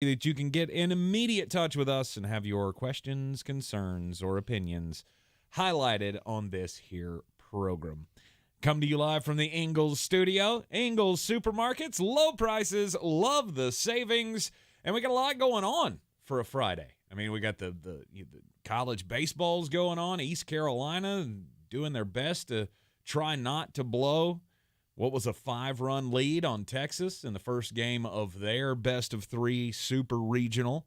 that you can get in immediate touch with us and have your questions, concerns, or opinions highlighted on this here program. Come to you live from the Ingles Studio. Ingles Supermarkets, low prices, love the savings, and we got a lot going on for a Friday. I mean, we got the college baseballs going on. East Carolina doing their best to try not to blow what was a 5-run lead on Texas in the first game of their best-of-3 Super Regional.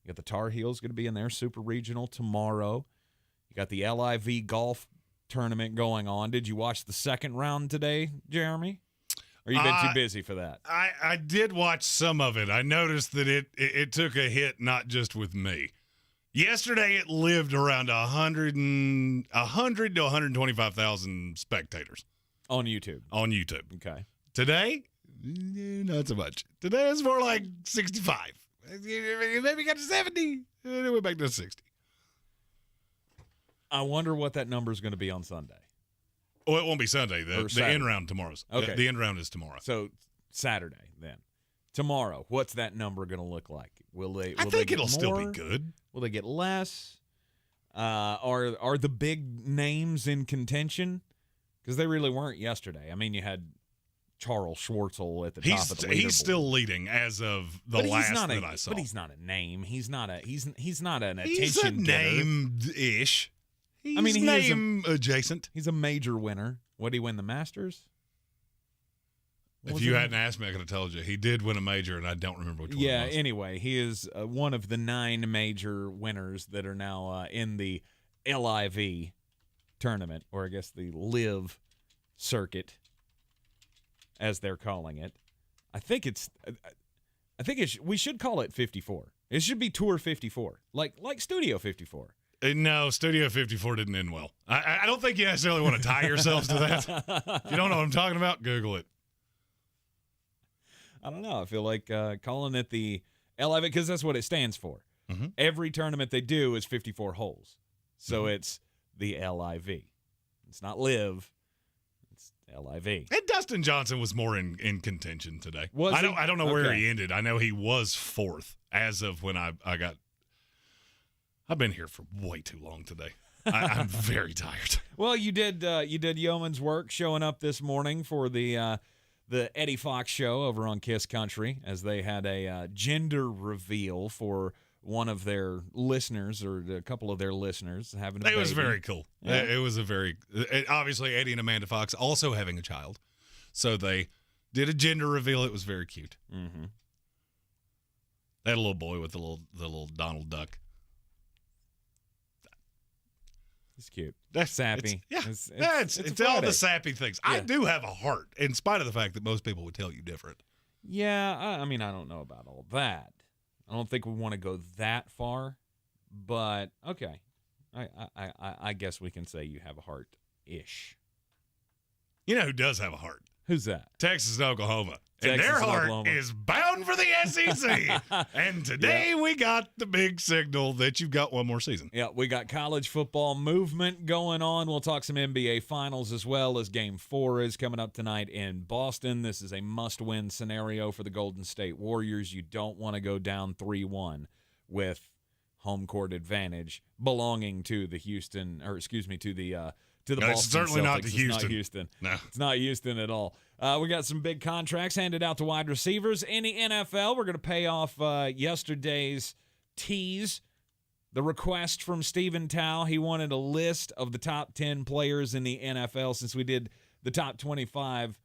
You got the Tar Heels going to be in their Super Regional tomorrow. You got the LIV golf tournament going on. Did you watch the second round today, Jeremy? Or you been too busy for that? I did watch some of it. I noticed that it took a hit, not just with me. Yesterday, it lived around 100 to 125,000 spectators. On YouTube. Okay. Today, not so much. Today it's more like 65. Maybe got to 70. Then it went back to 60. I wonder what that number is going to be on Sunday. Oh, it won't be Sunday. The end round tomorrow's. Okay. The end round is tomorrow. So Saturday then. Tomorrow, what's that number going to look like? I think it'll still be good. Will they get less? Are the big names in contention? Because they really weren't yesterday. I mean, you had Charles Schwartzel at the top of the leaderboard. He's still leading as of the last that I saw. But he's not a name. He's not an attention getter. He's a name-ish. He's name adjacent. He's a major winner. What did he win, the Masters? If you hadn't asked me, I could have told you. He did win a major, and I don't remember which one it was. Yeah, anyway, he is one of the 9 major winners that are now in the LIV tournament, or I guess the live circuit, as they're calling it. We should call it 54. It should be Tour 54, like Studio 54. No, Studio 54 didn't end well. I don't think you necessarily want to tie yourselves to that. If you don't know what I'm talking about, Google it. I don't know. I feel like calling it the LIV, because that's what it stands for. Mm-hmm. Every tournament they do is 54 holes. So it's the LIV. It's not live. It's LIV. And Dustin Johnson was more in contention today. I don't know where he ended. I know he was 4th as of when I got. I've been here for way too long today. I'm very tired. Well, you did yeoman's work showing up this morning for the Eddie Fox show over on Kiss Country, as they had a gender reveal for one of their listeners, or a couple of their listeners having a baby. It was very cool. Yeah. It was obviously Eddie and Amanda Fox also having a child. So they did a gender reveal. It was very cute. Mm-hmm. They had a little boy with the little Donald Duck. It's cute. That's sappy. It's all the sappy things. Yeah. I do have a heart, in spite of the fact that most people would tell you different. Yeah, I mean, I don't know about all that. I don't think we want to go that far, but okay. I guess we can say you have a heart-ish. You know who does have a heart? Who's that? Texas and Oklahoma. And Texas their and heart Oklahoma is bound for the SEC. And today we got the big signal that you've got one more season. Yeah, we got college football movement going on. We'll talk some NBA finals as well, as Game 4 is coming up tonight in Boston. This is a must-win scenario for the Golden State Warriors. You don't want to go down 3-1 with home court advantage belonging to the Boston it's certainly Celtics. not to Houston. It's not Houston. No. It's not Houston at all. We got some big contracts handed out to wide receivers in the NFL. We're going to pay off yesterday's tease. The request from Stephen Tao. He wanted a list of the top 10 players in the NFL. Since we did the top 25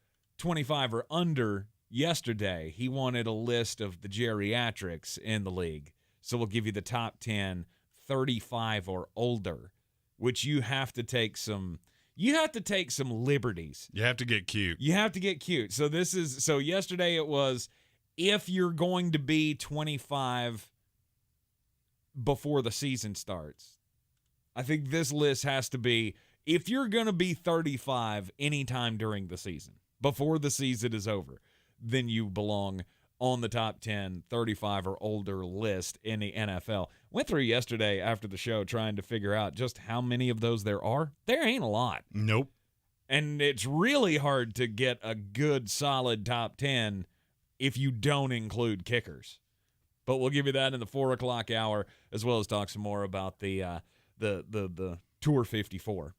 or under yesterday, he wanted a list of the geriatrics in the league. So we'll give you the top 10, 35 or older, which you have to take some liberties. You have to get cute. So yesterday it was, if you're going to be 25 before the season starts. I think this list has to be, if you're going to be 35 anytime during the season, before the season is over, then you belong on the top 10, 35 or older list in the NFL. Went through yesterday after the show trying to figure out just how many of those there are. There ain't a lot. Nope. And it's really hard to get a good, solid top 10 if you don't include kickers. But we'll give you that in the 4 o'clock hour, as well as talk some more about the Tour 54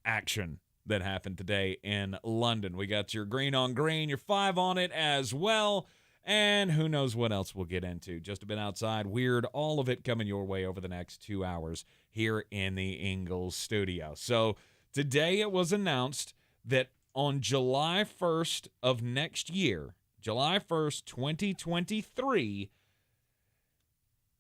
action that happened today in London. We got your green on green, your 5 on it as well. And who knows what else we'll get into. Just a bit outside, weird, all of it coming your way over the next 2 hours here in the Ingles Studio. So today it was announced that on July 1st of next year, July 1st, 2023,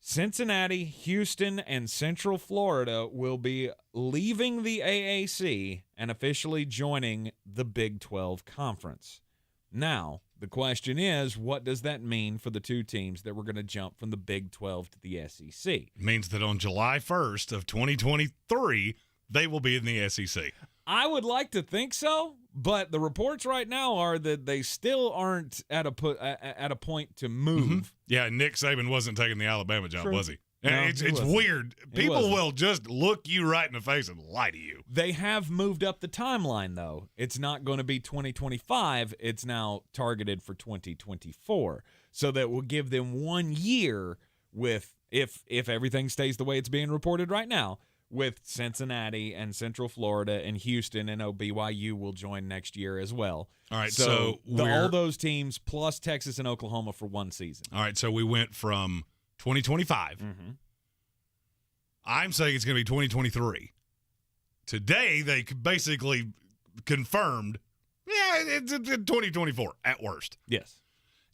Cincinnati, Houston, and Central Florida will be leaving the AAC and officially joining the Big 12 Conference. Now, the question is, what does that mean for the two teams that were going to jump from the Big 12 to the SEC? It means that on July 1st of 2023, they will be in the SEC. I would like to think so, but the reports right now are that they still aren't at a point to move. Mm-hmm. Yeah, Nick Saban wasn't taking the Alabama job, was he? No, it's weird. People will just look you right in the face and lie to you. They have moved up the timeline, though. It's not going to be 2025. It's now targeted for 2024. So that will give them 1 year with, if everything stays the way it's being reported right now, with Cincinnati and Central Florida and Houston, and BYU will join next year as well. All right, so all those teams plus Texas and Oklahoma for 1 season. All right, so we went from 2025. Mm-hmm. I'm saying it's going to be 2023. Today, they basically confirmed, it's 2024 at worst. Yes.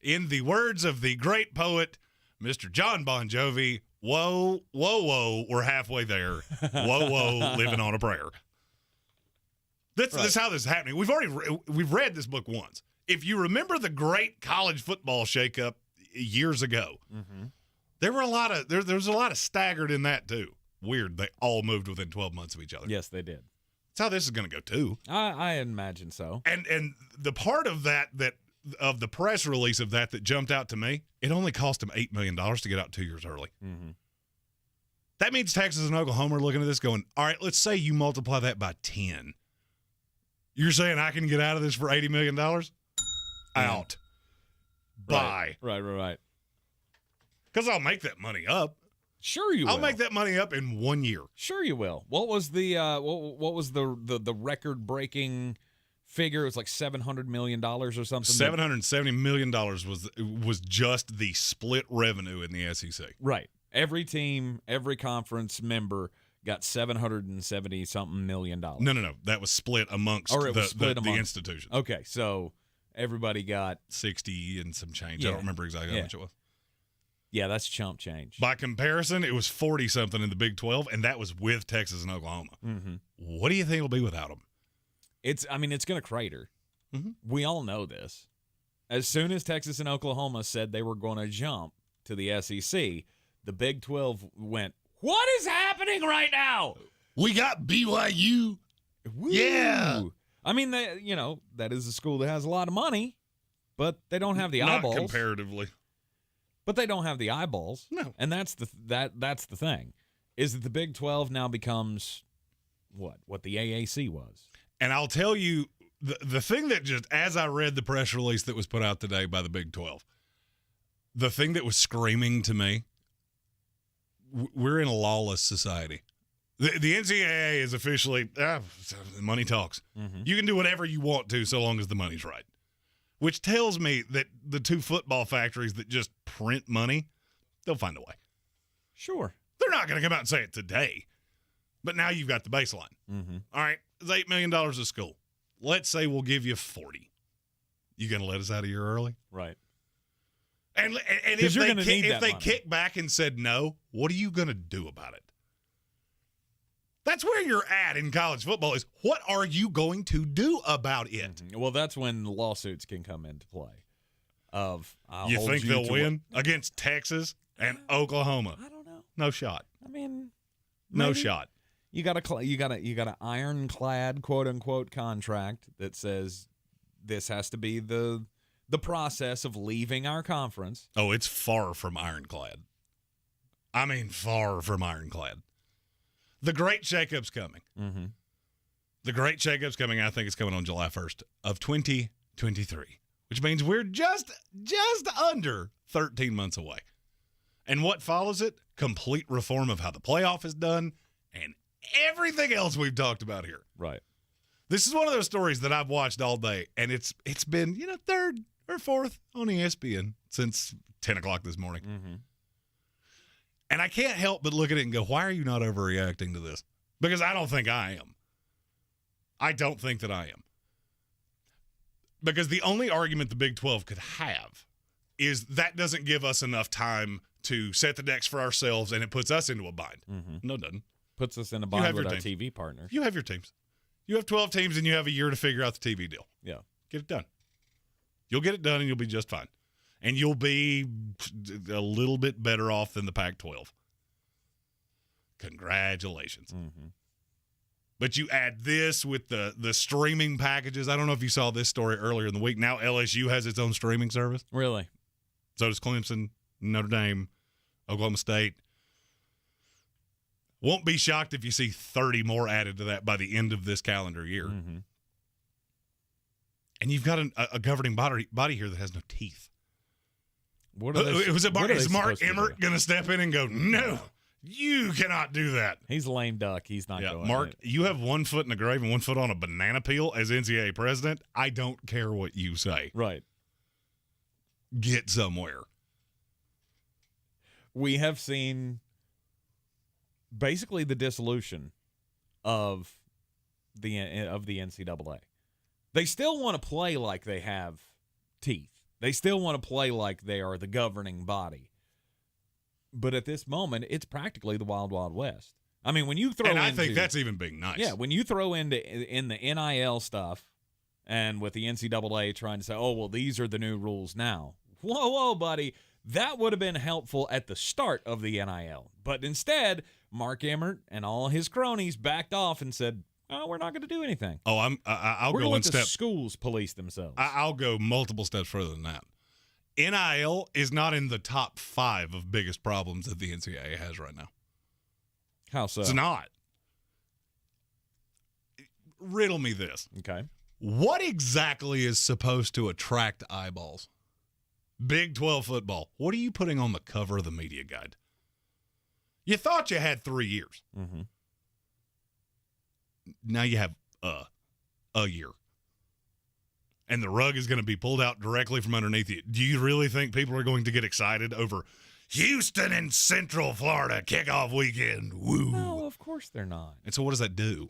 In the words of the great poet, Mr. John Bon Jovi, whoa, whoa, whoa, we're halfway there. Whoa, whoa, living on a prayer. This is how this is happening. We've read this book once. If you remember the great college football shakeup years ago, mm-hmm. there was a lot of staggered in that too. Weird, they all moved within 12 months of each other. Yes, they did. That's how this is going to go too. I imagine so. And the part of that of the press release of that jumped out to me, it only cost them $8 million to get out 2 years early. Mm-hmm. That means Texas and Oklahoma are looking at this going, all right, let's say you multiply that by 10. You're saying I can get out of this for $80 million? Out. Bye. Right. Because I'll make that money up. Sure you will. I'll make that money up in 1 year. Sure you will. What was the record-breaking figure? It was like $700 million or something. $770 million was just the split revenue in the SEC. Right. Every team, every conference member got $770-something million. No. That was split amongst the institution. Okay, so everybody got 60 and some change. I don't remember exactly how much it was. Yeah, that's chump change. By comparison, it was 40-something in the Big 12, and that was with Texas and Oklahoma. Mm-hmm. What do you think will be without them? It's going to crater. Mm-hmm. We all know this. As soon as Texas and Oklahoma said they were going to jump to the SEC, the Big 12 went, what is happening right now? We got BYU. Woo. Yeah. I mean, that is a school that has a lot of money, but they don't have the eyeballs. Not comparatively. But they don't have the eyeballs. No. And that's the thing, is that the Big 12 now becomes what the AAC was. And I'll tell you, the thing that just, as I read the press release that was put out today by the Big 12, the thing that was screaming to me, we're in a lawless society. The NCAA is officially, money talks. Mm-hmm. You can do whatever you want to so long as the money's right. Which tells me that the two football factories that just print money, they'll find a way. Sure. They're not going to come out and say it today. But now you've got the baseline. Mm-hmm. All right, it's $8 million a school. Let's say we'll give you 40. You going to let us out of here early? Right. And if they kick back and said no, what are you going to do about it? That's where you're at in college football is what are you going to do about it? Mm-hmm. Well, that's when lawsuits can come into play. You think they'll win against Texas and Oklahoma? I don't know. No shot. I mean, no shot. You got an ironclad quote unquote contract that says this has to be the process of leaving our conference. Oh, it's far from ironclad. I mean, far from ironclad. The great shakeup's coming. Mm-hmm. The great shakeup's coming. I think it's coming on July 1st of 2023, which means we're just under 13 months away. And what follows it? Complete reform of how the playoff is done and everything else we've talked about here. Right. This is one of those stories that I've watched all day, and it's been, third or fourth on ESPN since 10 o'clock this morning. Mm-hmm. And I can't help but look at it and go, why are you not overreacting to this? Because I don't think I am. I don't think that I am. Because the only argument the Big 12 could have is that doesn't give us enough time to set the decks for ourselves, and it puts us into a bind. Mm-hmm. No, it doesn't. Puts us in a bind with our TV partners. You have your teams. You have 12 teams, and you have a year to figure out the TV deal. Yeah. Get it done. You'll get it done, and you'll be just fine. And you'll be a little bit better off than the Pac-12. Congratulations. Mm-hmm. But you add this with the streaming packages. I don't know if you saw this story earlier in the week. Now LSU has its own streaming service. Really? So does Clemson, Notre Dame, Oklahoma State. Won't be shocked if you see 30 more added to that by the end of this calendar year. Mm-hmm. And you've got a governing body here that has no teeth. What are they, is Mark Emmert going to step in and go, no, you cannot do that? He's a lame duck. He's not going. Mark, you have 1 foot in the grave and 1 foot on a banana peel as NCAA president. I don't care what you say. Right. Get somewhere. We have seen basically the dissolution of the NCAA. They still want to play like they have teeth. They still want to play like they are the governing body. But at this moment, it's practically the Wild Wild West. I mean, when you throw I think that's even being nice. Yeah, when you throw in the NIL stuff and with the NCAA trying to say, oh, well, these are the new rules now. Whoa, buddy. That would have been helpful at the start of the NIL. But instead, Mark Emmert and all his cronies backed off and said, oh, we're not going to do anything. Oh, I'll go one step. The schools police themselves. I'll go multiple steps further than that. NIL is not in the top 5 of biggest problems that the NCAA has right now. How so? It's not. Riddle me this. Okay. What exactly is supposed to attract eyeballs? Big 12 football. What are you putting on the cover of the media guide? You thought you had 3 years. Mm-hmm. Now you have a year. And the rug is going to be pulled out directly from underneath you. Do you really think people are going to get excited over Houston and Central Florida kickoff weekend? Woo. No, of course they're not. And so what does that do?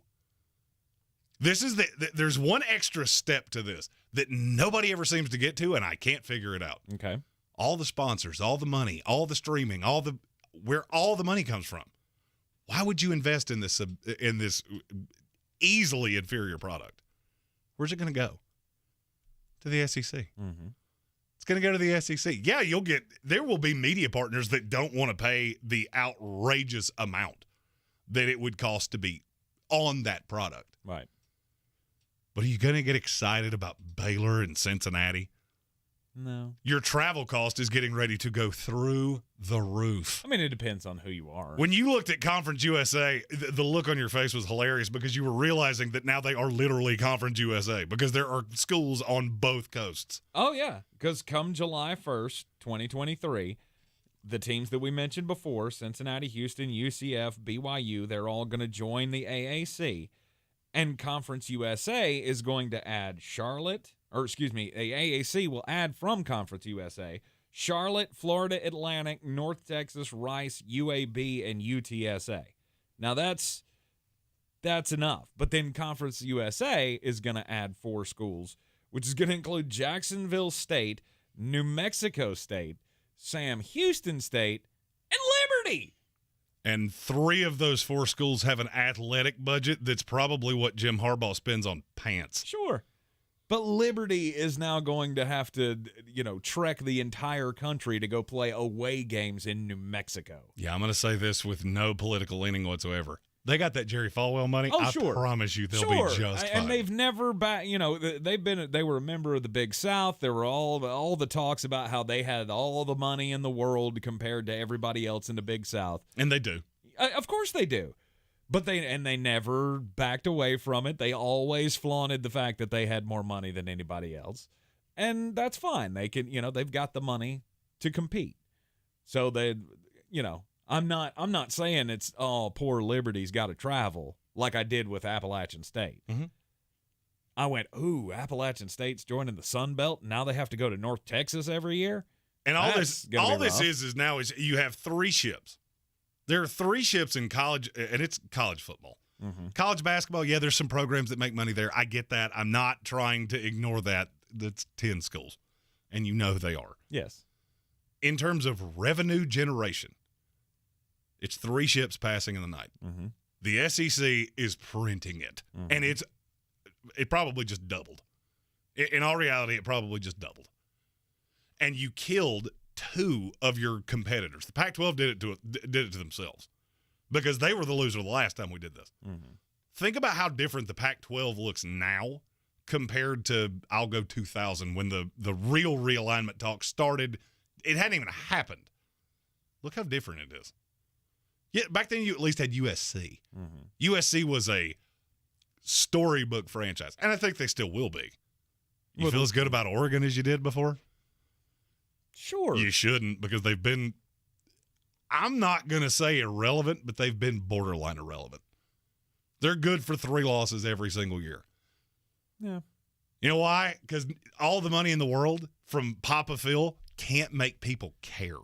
This is there's one extra step to this that nobody ever seems to get to, and I can't figure it out. Okay. All the sponsors, all the money, all the streaming, where all the money comes from. Why would you invest in this easily inferior product? Where's it going to go? To the SEC. Mm-hmm. It's going to go to the SEC. Yeah, there will be media partners that don't want to pay the outrageous amount that it would cost to be on that product. Right. But are you going to get excited about Baylor and Cincinnati? No. Your travel cost is getting ready to go through the roof. I mean, it depends on who you are. When you looked at Conference USA, the look on your face was hilarious because you were realizing that now they are literally Conference USA because there are schools on both coasts. Oh, yeah, because come July 1st, 2023, the teams that we mentioned before, Cincinnati, Houston, UCF, BYU, they're all going to join the AAC. And Conference USA is going to add the AAC will add from Conference USA, Charlotte, Florida Atlantic, North Texas, Rice, UAB, and UTSA. Now that's enough. But then Conference USA is going to add 4 schools, which is going to include Jacksonville State, New Mexico State, Sam Houston State, and Liberty. And 3 of those 4 schools have an athletic budget that's probably what Jim Harbaugh spends on pants. Sure. But Liberty is now going to have to, trek the entire country to go play away games in New Mexico. Yeah, I'm going to say this with no political leaning whatsoever. They got that Jerry Falwell money. Oh, sure. I promise you they'll be just fine. And they've never they were a member of the Big South. There were all the talks about how they had all the money in the world compared to everybody else in the Big South. And they do. Of course they do. But they never backed away from it. They always flaunted the fact that they had more money than anybody else. And that's fine. They can, they've got the money to compete. So I'm not saying it's, poor Liberty's got to travel like I did with Appalachian State. Mm-hmm. I went, ooh, Appalachian State's joining the Sun Belt. Now they have to go to North Texas every year. And all this is now you have 3 ships. There are 3 ships in college, and it's college football. Mm-hmm. College basketball, yeah, there's some programs that make money there. I get that. I'm not trying to ignore that. That's 10 schools, and you know who they are. Yes. In terms of revenue generation, it's 3 ships passing in the night. Mm-hmm. The SEC is printing it, and it probably just doubled. In all reality, it probably just doubled. And you killed 2 of your competitors. The Pac-12 did it to themselves because they were the loser the last time we did this. Mm-hmm. Think about how different the Pac-12 looks now compared to, I'll go 2000, when the real realignment talk started. It hadn't even happened. Look how different it is. Yeah, back then you at least had USC. Mm-hmm. USC was a storybook franchise, and I think they still will be. You feel as good about Oregon as you did before? Sure. You shouldn't, because they've been, I'm not going to say irrelevant, but they've been borderline irrelevant. They're good for 3 losses every single year. Yeah. You know why? Because all the money in the world from Papa Phil can't make people care.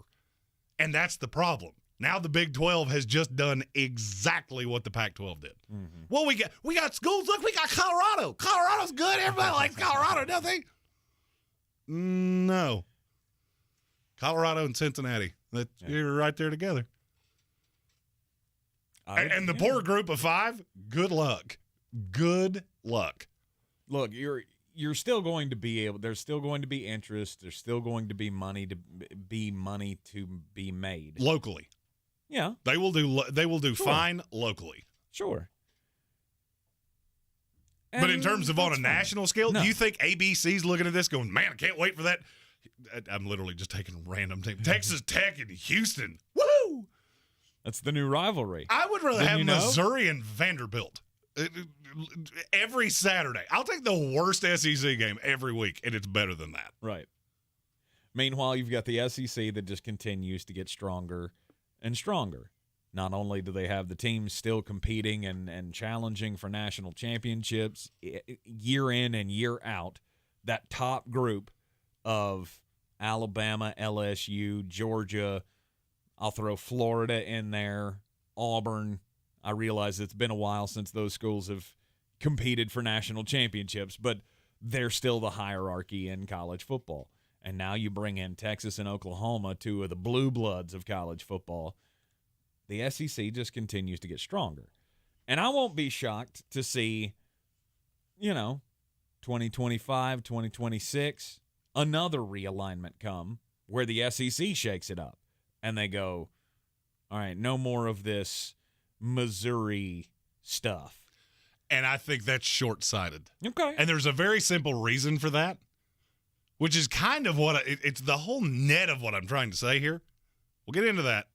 And that's the problem. Now the Big 12 has just done exactly what the Pac-12 did. Mm-hmm. Well, we got schools. Look, we got Colorado. Colorado's good. Everybody likes Colorado, don't they? No. Colorado and Cincinnati. You're right there together. And the poor group of 5, good luck. Good luck. Look, you're still going to be able. There's still going to be interest. There's still going to be money to be made locally. Yeah, they will do sure. Fine locally. Sure. But in terms of on a national scale, no. Do you think ABC's looking at this going, man, I can't wait for that? I'm literally just taking random teams. Texas Tech and Houston. Woo! That's the new rivalry. I would rather have Missouri and Vanderbilt every Saturday. I'll take the worst SEC game every week, and it's better than that. Right. Meanwhile, you've got the SEC that just continues to get stronger and stronger. Not only do they have the teams still competing and challenging for national championships year in and year out, that top group of Alabama, LSU, Georgia, I'll throw Florida in there, Auburn. I realize it's been a while since those schools have competed for national championships, but they're still the hierarchy in college football. And now you bring in Texas and Oklahoma, 2 of the blue bloods of college football. The SEC just continues to get stronger. And I won't be shocked to see, 2025, 2026, another realignment come where the SEC shakes it up. And they go, all right, no more of this Missouri stuff. And I think that's short-sighted. Okay. And there's a very simple reason for that, which is kind of what it's the whole net of what I'm trying to say here. We'll get into that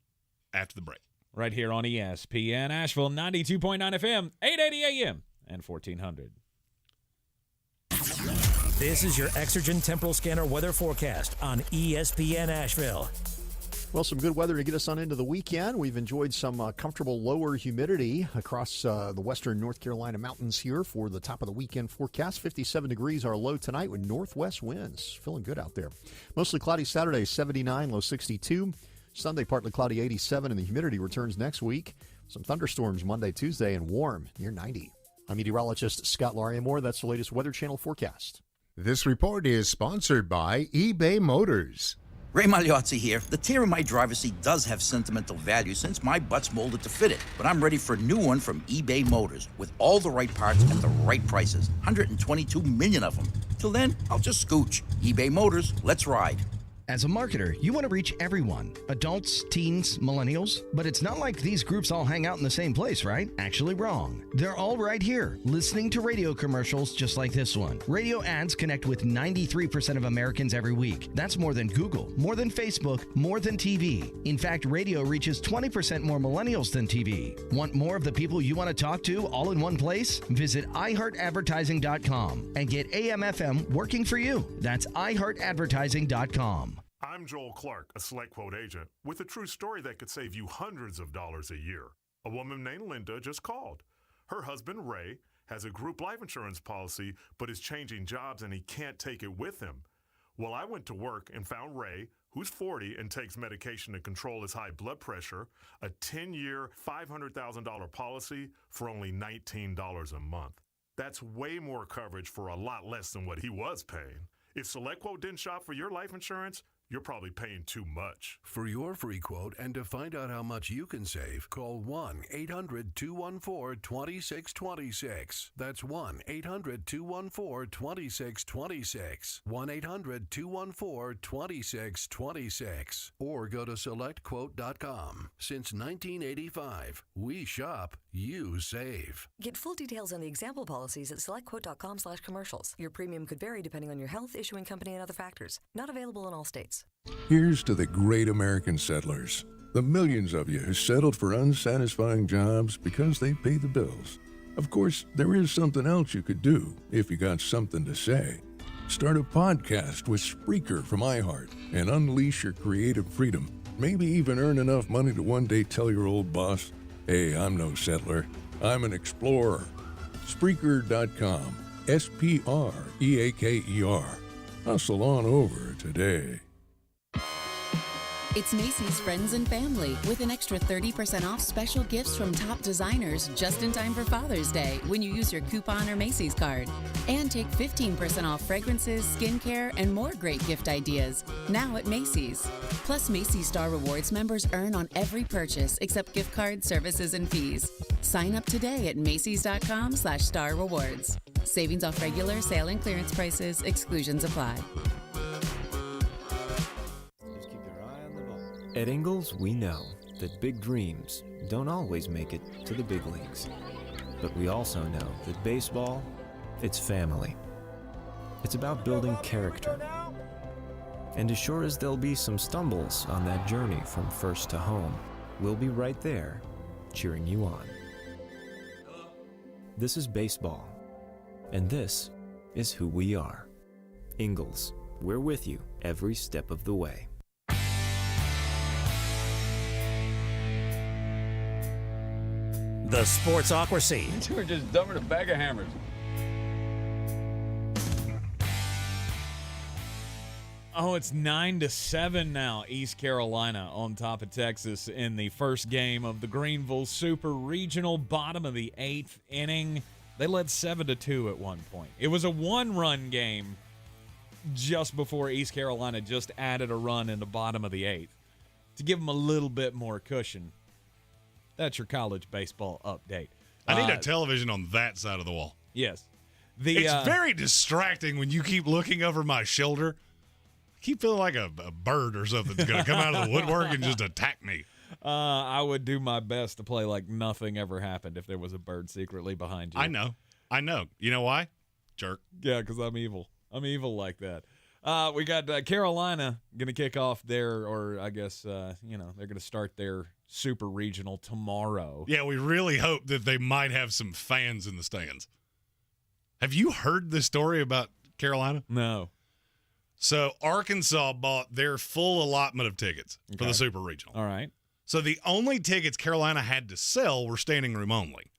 after the break. Right here on ESPN Asheville, 92.9 FM, 880 AM, and 1400. This is your Exergen Temporal Scanner weather forecast on ESPN Asheville. Well, some good weather to get us on into the weekend. We've enjoyed some comfortable lower humidity across the western North Carolina mountains here for the top of the weekend forecast. 57 degrees our low tonight with northwest winds. Feeling good out there. Mostly cloudy Saturday, 79, low 62. Sunday, partly cloudy, 87, and the humidity returns next week. Some thunderstorms Monday, Tuesday, and warm near 90. I'm meteorologist Scott Lauriamore. That's the latest Weather Channel forecast. This report is sponsored by eBay Motors. Ray Magliozzi here. The tear in my driver's seat does have sentimental value since my butt's molded to fit it. But I'm ready for a new one from eBay Motors with all the right parts at the right prices. 122 million of them. Till then, I'll just scooch. eBay Motors, let's ride. As a marketer, you want to reach everyone, adults, teens, millennials, but it's not like these groups all hang out in the same place, right? Actually wrong. They're all right here, listening to radio commercials just like this one. Radio ads connect with 93% of Americans every week. That's more than Google, more than Facebook, more than TV. In fact, radio reaches 20% more millennials than TV. Want more of the people you want to talk to all in one place? Visit iHeartAdvertising.com and get AM/FM working for you. That's iHeartAdvertising.com. I'm Joel Clark, a Select Quote agent, with a true story that could save you hundreds of dollars a year. A woman named Linda just called. Her husband, Ray, has a group life insurance policy, but is changing jobs and he can't take it with him. Well, I went to work and found Ray, who's 40 and takes medication to control his high blood pressure, a 10-year, $500,000 policy for only $19 a month. That's way more coverage for a lot less than what he was paying. If SelectQuote didn't shop for your life insurance, you're probably paying too much. For your free quote and to find out how much you can save, call 1-800-214-2626. That's 1-800-214-2626. 1-800-214-2626. Or go to SelectQuote.com. Since 1985, we shop, you save. Get full details on the example policies at SelectQuote.com/commercials. Your premium could vary depending on your health, issuing company, and other factors. Not available in all states. Here's to the great American settlers, the millions of you who settled for unsatisfying jobs because they pay the bills. Of course, there is something else you could do if you got something to say. Start a podcast with Spreaker from iHeart and unleash your creative freedom. Maybe even earn enough money to one day tell your old boss, "Hey, I'm no settler, I'm an explorer." Spreaker.com, Spreaker. Hustle on over today. It's Macy's Friends and Family with an extra 30% off special gifts from top designers just in time for Father's Day when you use your coupon or Macy's card. And take 15% off fragrances, skincare, and more great gift ideas now at Macy's. Plus, Macy's Star Rewards members earn on every purchase except gift cards, services, and fees. Sign up today at Macys.com/Star Rewards. Savings off regular, sale, and clearance prices. Exclusions apply. At Ingles, we know that big dreams don't always make it to the big leagues. But we also know that baseball, it's family. It's about building character. And as sure as there'll be some stumbles on that journey from first to home, we'll be right there, cheering you on. This is baseball. And this is who we are. Ingles, we're with you every step of the way. The Sportsocracy. We're just dumping a bag of hammers. Oh, it's 9-7 now. East Carolina on top of Texas in the first game of the Greenville Super Regional, bottom of the 8th inning. They led 7-2 at one point. It was a one-run game just before East Carolina just added a run in the bottom of the 8th to give them a little bit more cushion. That's your college baseball update. I need a television on that side of the wall. Yes. It's very distracting when you keep looking over my shoulder. I keep feeling like a bird or something's going to come out of the woodwork and just attack me. I would do my best to play like nothing ever happened if there was a bird secretly behind you. I know. You know why? Jerk. Yeah, because I'm evil. I'm evil like that. We got Carolina going to kick off their, or I guess, they're going to start their Super Regional tomorrow. Yeah, we really hope that they might have some fans in the stands. Have you heard the story about Carolina? No. So Arkansas bought their full allotment of tickets for the Super Regional. All right. So the only tickets Carolina had to sell were standing room only.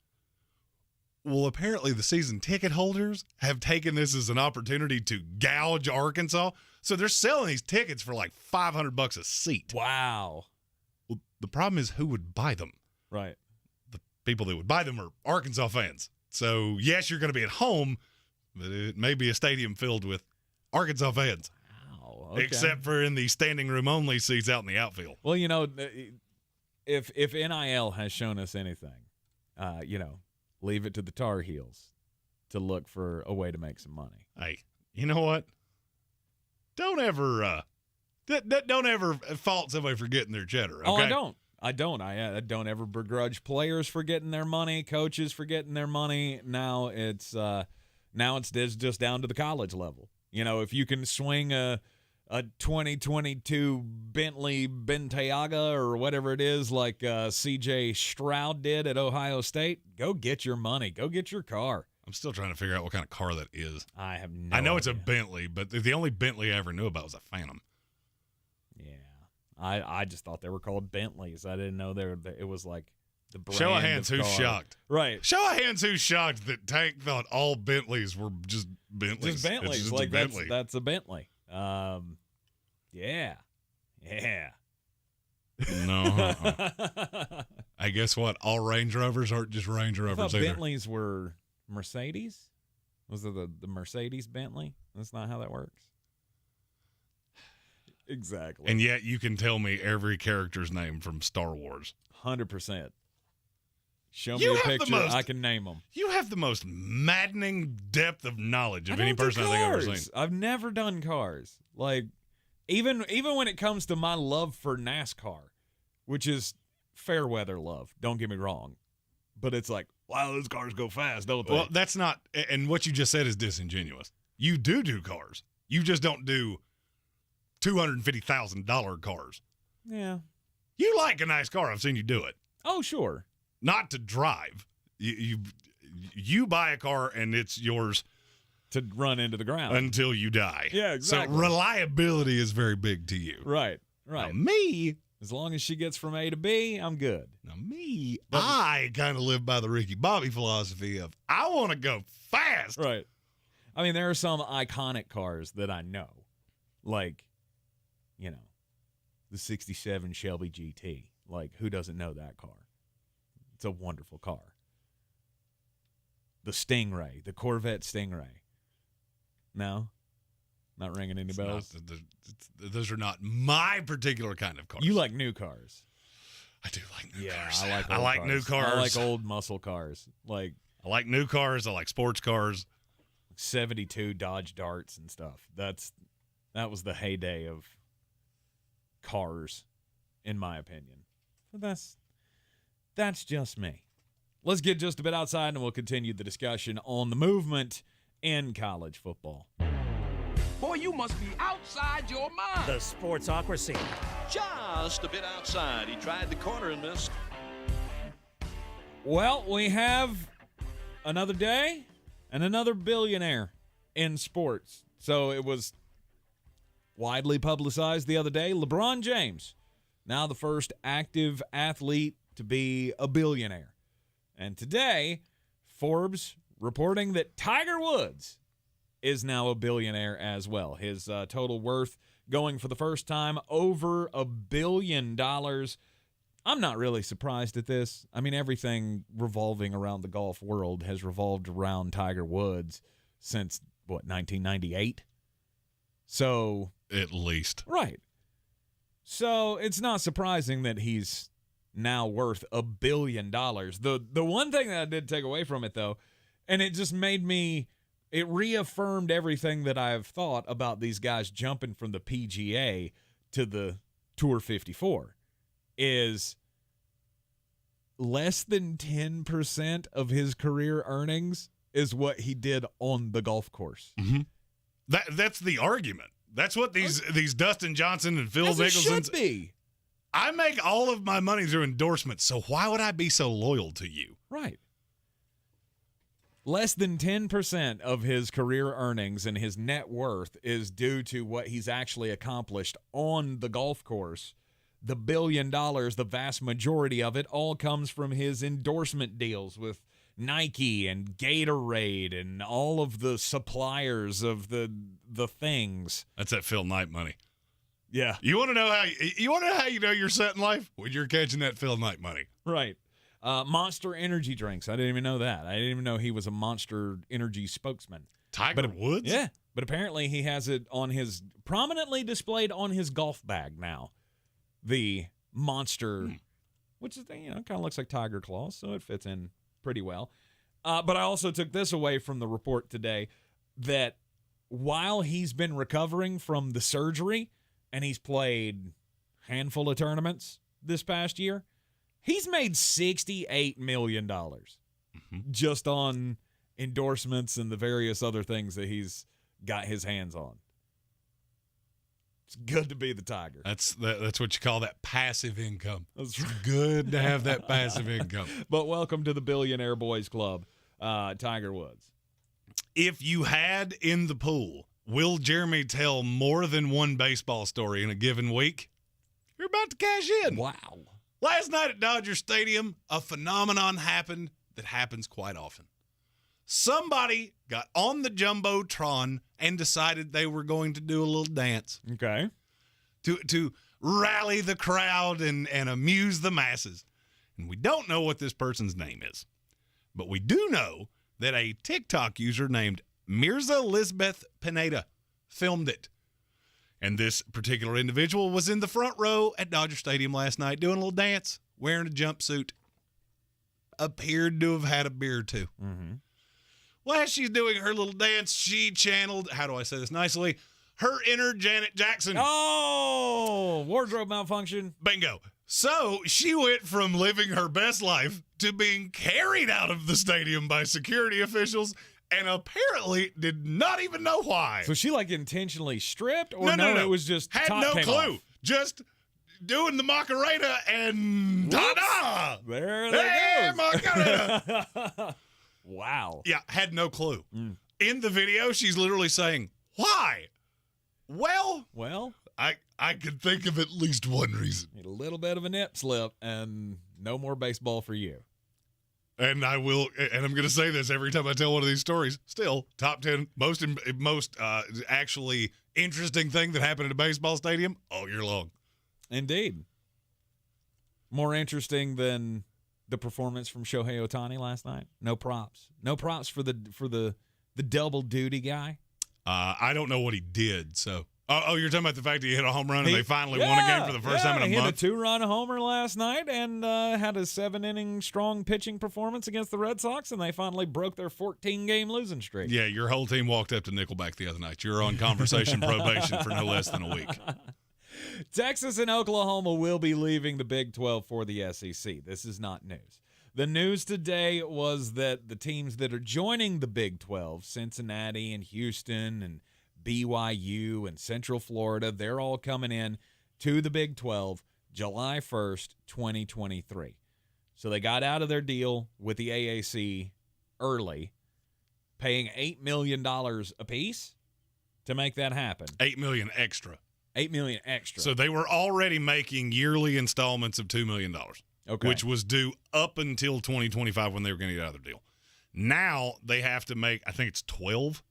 Well, apparently the season ticket holders have taken this as an opportunity to gouge Arkansas. So they're selling these tickets for like $500 a seat. Wow. Well, the problem is who would buy them? Right. The people that would buy them are Arkansas fans. So, yes, you're going to be at home, but it may be a stadium filled with Arkansas fans. Wow. Okay. Except for in the standing room only seats out in the outfield. Well, if NIL has shown us anything, leave it to the Tar Heels to look for a way to make some money. Hey, you know what? Don't ever fault somebody for getting their cheddar. Okay? Oh, I don't. I don't ever begrudge players for getting their money, coaches for getting their money. Now it's just down to the college level. If you can swing a 2022 Bentley Bentayga or whatever it is, like C.J. Stroud did at Ohio State, go get your money. Go get your car. I'm still trying to figure out what kind of car that is. I have no I know idea. It's a Bentley, but the only Bentley I ever knew about was a Phantom. I just thought they were called Bentleys. I didn't know it was like the brand. Show of hands who's shocked. Right. Show of hands who's shocked that Tank thought all Bentleys were just Bentleys. Just Bentleys. Just like a Bentley. that's a Bentley. Yeah. No. I guess what? All Range Rovers aren't just Range Rovers I thought either. Bentleys were Mercedes. Was it the Mercedes Bentley? That's not how that works. Exactly. And yet you can tell me every character's name from Star Wars. 100%. Show me a picture, I can name them. You have the most maddening depth of knowledge of any person I think I've ever seen. I've never done cars. Like, even when it comes to my love for NASCAR, which is fair weather love, don't get me wrong. But it's like, wow, those cars go fast, don't they? Well, that's not, and what you just said is disingenuous. You do cars. You just don't do $250,000 cars. Yeah. You like a nice car. I've seen you do it. Oh, sure. Not to drive. You buy a car and it's yours to run into the ground until you die. Yeah, exactly. So reliability is very big to you. Right. Now, me, as long as she gets from A to B, I'm good. Now I kind of live by the Ricky Bobby philosophy of I want to go fast. Right. I mean, there are some iconic cars that I know, like, the 67 Shelby GT. Like, who doesn't know that car? It's a wonderful car. The Stingray, the Corvette Stingray. No? Not ringing any bells? Those are not my particular kind of cars. You like new cars. I do like new cars. I like new cars. I like old muscle cars. Like, I like new cars. I like sports cars. 72 Dodge Darts and stuff. That was the heyday of cars, in my opinion. But that's just me. Let's get just a bit outside and we'll continue the discussion on the movement in college football. Boy, you must be outside your mind. The Sportsocracy. Just a bit outside. He tried the corner and missed. Well, we have another day and another billionaire in sports. So it was widely publicized the other day. LeBron James, now the first active athlete to be a billionaire. And today, Forbes reporting that Tiger Woods is now a billionaire as well. His total worth going for the first time over $1 billion. I'm not really surprised at this. I mean, everything revolving around the golf world has revolved around Tiger Woods since, 1998? So... At least. Right. So it's not surprising that he's now worth $1 billion. The one thing that I did take away from it, though, and it just it reaffirmed everything that I've thought about these guys jumping from the PGA to the Tour 54, is less than 10% of his career earnings is what he did on the golf course. Mm-hmm. That's the argument. That's what these Dustin Johnson and Phil Mickelson should be. I make all of my money through endorsements, so why would I be so loyal to you? Right. Less than 10% of his career earnings and his net worth is due to what he's actually accomplished on the golf course. The $1 billion, the vast majority of it, all comes from his endorsement deals with Nike and Gatorade and all of the suppliers of the things. That's that Phil Knight money. Yeah. You want to know how you know you're set in life? When you're catching that Phil Knight money. Right. Monster energy drinks. I didn't even know that. I didn't even know he was a Monster Energy spokesman. Tiger Woods? Yeah. But apparently he has it prominently displayed on his golf bag now. The Monster, which is, kind of looks like Tiger Claws, so it fits in pretty well. But I also took this away from the report today, that while he's been recovering from the surgery and he's played a handful of tournaments this past year, he's made $68 million just on endorsements and the various other things that he's got his hands on. It's good to be the Tiger. That's what you call that passive income. It's good to have that passive income. But welcome to the Billionaire Boys Club, Tiger Woods. If you had in the pool, will Jeremy tell more than one baseball story in a given week? You're about to cash in. Wow. Last night at Dodger Stadium, a phenomenon happened that happens quite often. Somebody got on the Jumbotron and decided they were going to do a little dance. Okay. To rally the crowd and amuse the masses. And we don't know what this person's name is. But we do know that a TikTok user named Mirza Lisbeth Pineda filmed it. And this particular individual was in the front row at Dodger Stadium last night doing a little dance, wearing a jumpsuit. Appeared to have had a beer or two. Mm-hmm. Well, as she's doing her little dance, she channeled, how do I say this nicely, her inner Janet Jackson. Oh, wardrobe malfunction. Bingo. So she went from living her best life to being carried out of the stadium by security officials and apparently did not even know why. So she like intentionally stripped or no. It was just had top no came clue. Off. Just doing the Macarena and ta-da! There they go. Macarena. Wow. Yeah, had no clue. In the video, she's literally saying, why? Well, I could think of at least one reason. A little bit of a nip slip and no more baseball for you. And I'm going to say this every time I tell one of these stories. Still, top 10 most actually interesting thing that happened at a baseball stadium all year long. Indeed. More interesting than the performance from Shohei Ohtani last night. No props. No props for the double duty guy. I don't know what he did. So, you're talking about the fact that he hit a home run and they finally won a game for the first time in a month. He hit a 2-run homer last night and had a 7-inning strong pitching performance against the Red Sox, and they finally broke their 14-game losing streak. Yeah, your whole team walked up to Nickelback the other night. You're on conversation probation for no less than a week. Texas and Oklahoma will be leaving the Big 12 for the SEC. This is not news. The news today was that the teams that are joining the Big 12, Cincinnati and Houston and BYU and Central Florida, they're all coming in to the Big 12 July 1st, 2023. So they got out of their deal with the AAC early, paying $8 million apiece to make that happen. $8 million extra. $8 million extra. So they were already making yearly installments of $2 million. Okay. Which was due up until 2025 when they were going to get out of their deal. Now they have to make, I think it's 12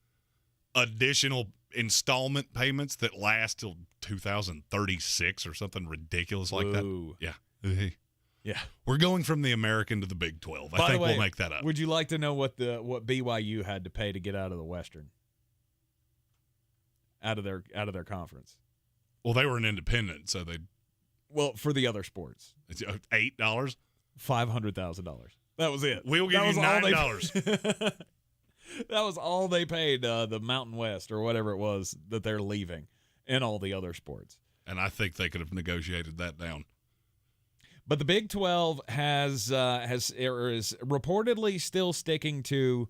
additional installment payments that last till 2036 or something ridiculous like that. Yeah. Yeah. We're going from the American to the Big 12. I think we'll make that up. Would you like to know what BYU had to pay to get out of the Western? Out of their conference. Well, they were an independent, so they. Well, for the other sports, it's $8, $500,000. That was it. We'll give you $9. That was all they paid the Mountain West or whatever it was that they're leaving, in all the other sports. And I think they could have negotiated that down. But the Big 12 is reportedly still sticking to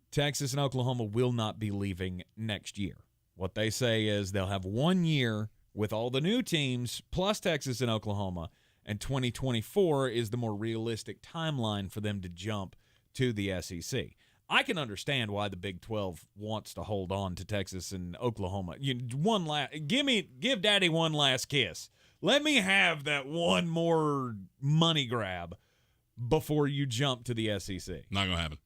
Texas and Oklahoma will not be leaving next year. What they say is they'll have 1 year with all the new teams plus Texas and Oklahoma, and 2024 is the more realistic timeline for them to jump to the SEC. I can understand why the Big 12 wants to hold on to Texas and Oklahoma. Give Daddy one last kiss. Let me have that one more money grab before you jump to the SEC. Not going to happen.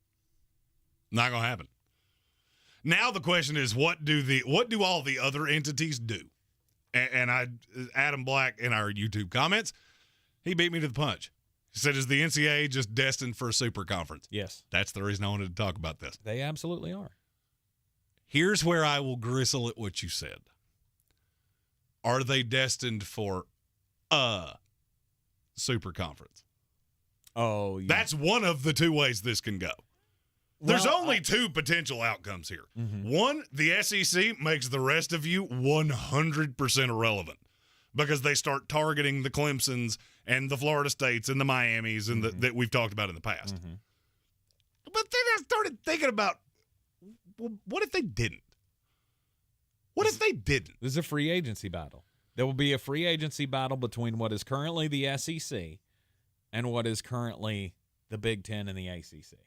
Not going to happen. Now the question is, what do all the other entities do? And Adam Black in our YouTube comments, he beat me to the punch. He said, is the NCAA just destined for a super conference? Yes. That's the reason I wanted to talk about this. They absolutely are. Here's where I will gristle at what you said. Are they destined for a super conference? Oh, yeah. That's one of the two ways this can go. There's only two potential outcomes here. Mm-hmm. One, the SEC makes the rest of you 100% irrelevant because they start targeting the Clemsons and the Florida States and the Miamis and that we've talked about in the past. Mm-hmm. But then I started thinking about, well, what if they didn't? What if they didn't? This is a free agency battle. There will be a free agency battle between what is currently the SEC and what is currently the Big Ten and the ACC.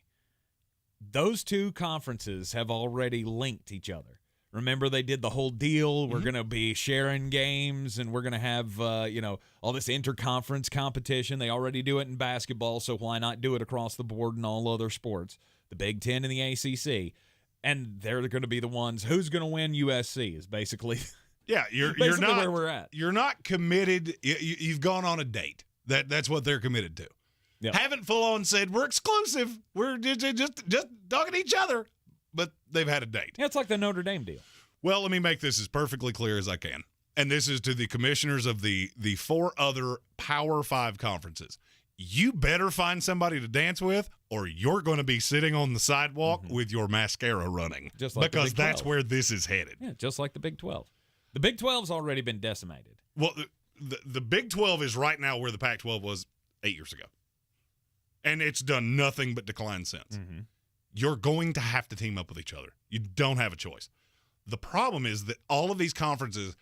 Those two conferences have already linked each other. Remember, they did the whole deal. We're going to be sharing games, and we're going to have, all this interconference competition. They already do it in basketball, so why not do it across the board in all other sports? The Big Ten and the ACC. And they're going to be the ones, who's going to win USC is basically, you're not where we're at. You're not committed. You've gone on a date. That's what they're committed to. Yep. Haven't full on said, we're exclusive. We're just talking to each other. But they've had a date. Yeah, it's like the Notre Dame deal. Well, let me make this as perfectly clear as I can. And this is to the commissioners of the 4 other Power 5 conferences. You better find somebody to dance with, or you're going to be sitting on the sidewalk with your mascara running. Just like because the Big 12. that's where this is headed. Yeah, just like the Big 12. The Big 12's already been decimated. Well, the Big 12 is right now where the Pac-12 was 8 years ago. And it's done nothing but decline since. Mm-hmm. You're going to have to team up with each other. You don't have a choice. The problem is that all of these conferences,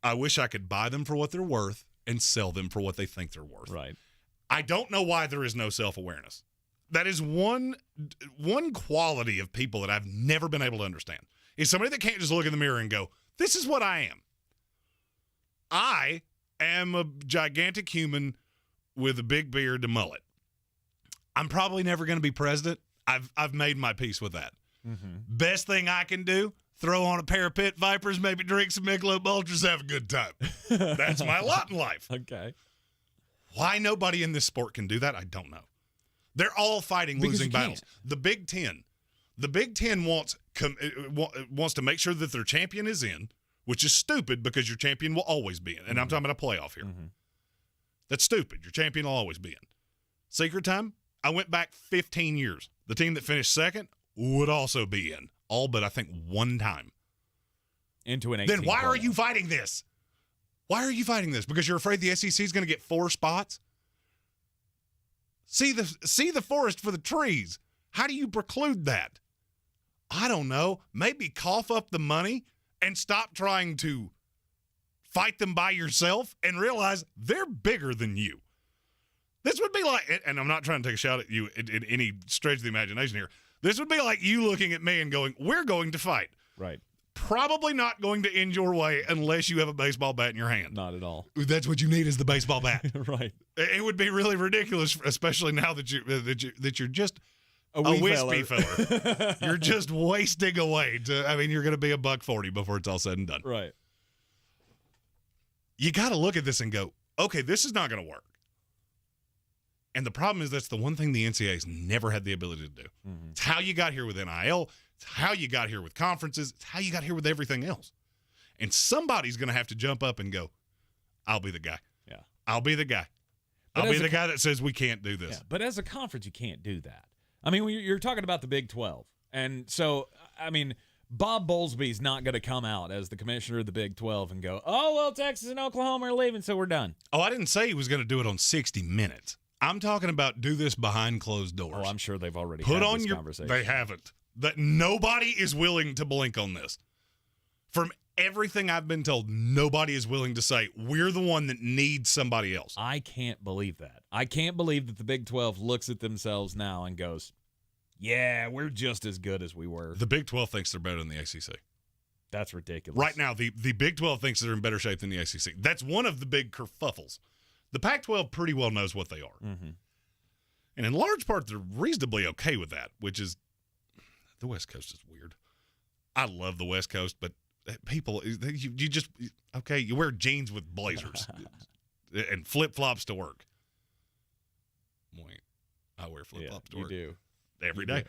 I wish I could buy them for what they're worth and sell them for what they think they're worth. Right. I don't know why there is no self-awareness. That is one quality of people that I've never been able to understand. Is somebody that can't just look in the mirror and go, this is what I am. I am a gigantic human with a big beard and mullet. I'm probably never going to be president. I've made my peace with that. Mm-hmm. Best thing I can do, throw on a pair of Pit Vipers, maybe drink some Michelob Ultras, have a good time. That's my lot in life. Okay. Why nobody in this sport can do that, I don't know. They're all fighting Because losing you battles. can't. The Big Ten wants to make sure that their champion is in, which is stupid because your champion will always be in. And I'm talking about a playoff here. Mm-hmm. That's stupid. Your champion will always be in. Secret time, I went back 15 years. The team that finished second would also be in, all but I think one time. Into an 18 Then why are playoff. you fighting this? Why are you fighting this? Because you're afraid the SEC is going to get 4 spots? See the forest for the trees. How do you preclude that? I don't know. Maybe cough up the money and stop trying to fight them by yourself and realize they're bigger than you. This would be like, and I'm not trying to take a shot at you in any stretch of the imagination here. This would be like you looking at me and going, we're going to fight. Right. Probably not going to end your way unless you have a baseball bat in your hand. Not at all. That's what you need is the baseball bat. Right. It would be really ridiculous, especially now that you're just a wee wispy fella. You're just wasting away. You're going to be $140 before it's all said and done. Right. You got to look at this and go, okay, this is not going to work. And the problem is that's the one thing the NCAA has never had the ability to do. Mm-hmm. It's how you got here with NIL. It's how you got here with conferences. It's how you got here with everything else. And somebody's going to have to jump up and go, I'll be the guy. Yeah. I'll be the guy. But I'll be the guy that says we can't do this. Yeah, but as a conference, you can't do that. I mean, you're talking about the Big 12. And so, I mean, Bob Bowlesby's not going to come out as the commissioner of the Big 12 and go, oh, well, Texas and Oklahoma are leaving, so we're done. Oh, I didn't say he was going to do it on 60 Minutes. I'm talking about do this behind closed doors. Oh, I'm sure they've already Put had on this your conversation. They haven't. That nobody is willing to blink on this. From everything I've been told, nobody is willing to say we're the one that needs somebody else. I can't believe that. I can't believe that the Big 12 looks at themselves now and goes, yeah, we're just as good as we were. The Big 12 thinks they're better than the ACC. That's ridiculous. Right now, the Big 12 thinks they're in better shape than the ACC. That's one of the big kerfuffles. The Pac-12 pretty well knows what they are. Mm-hmm. And in large part, they're reasonably okay with that, which is the West Coast is weird. I love the West Coast, but people, you just, okay, you wear jeans with blazers and flip-flops to work. Wait, I wear flip-flops to work. You do. Every day. Do.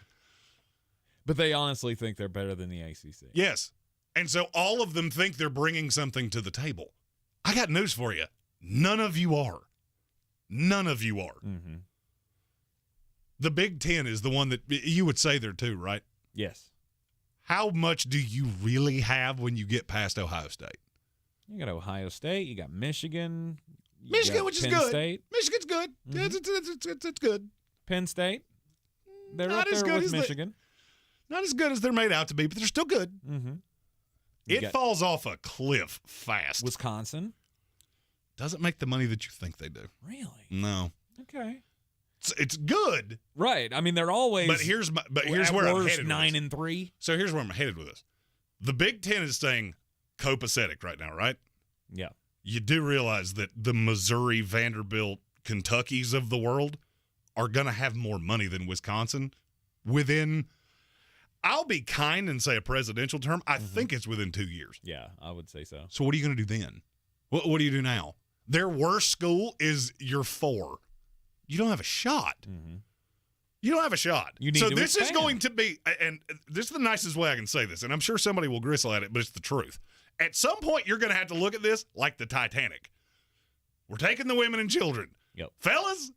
But they honestly think they're better than the ACC. Yes. And so all of them think they're bringing something to the table. I got news for you. None of you are. None of you are. Mm-hmm. The Big Ten is the one that you would say there too, right? Yes. How much do you really have when you get past Ohio State? You got Ohio State. You got Michigan. Michigan, which is Penn good. State. Michigan's good. Mm-hmm. It's good. Penn State. They're Not up as there good with as Michigan. Not as good as they're made out to be, but they're still good. Mm-hmm. It falls off a cliff fast. Wisconsin. Doesn't make the money that you think they do. Really? No. Okay. It's good. Right. I mean, they're always. But here's where I'm headed with 9-3. So here's where I'm headed with this. The Big Ten is staying copacetic right now, right? Yeah. You do realize that the Missouri, Vanderbilt, Kentuckys of the world are going to have more money than Wisconsin within, I'll be kind and say a presidential term. I think it's within 2 years. Yeah, I would say so. So what are you going to do then? What do you do now? Their worst school is your 4. You don't have a shot. You don't have a shot. You need so to this expand. is going to be, and this is the nicest way I can say this, and I'm sure somebody will gristle at it, but it's the truth. At some point, you're going to have to look at this like the Titanic. We're taking the women and children. Yep. Fellas,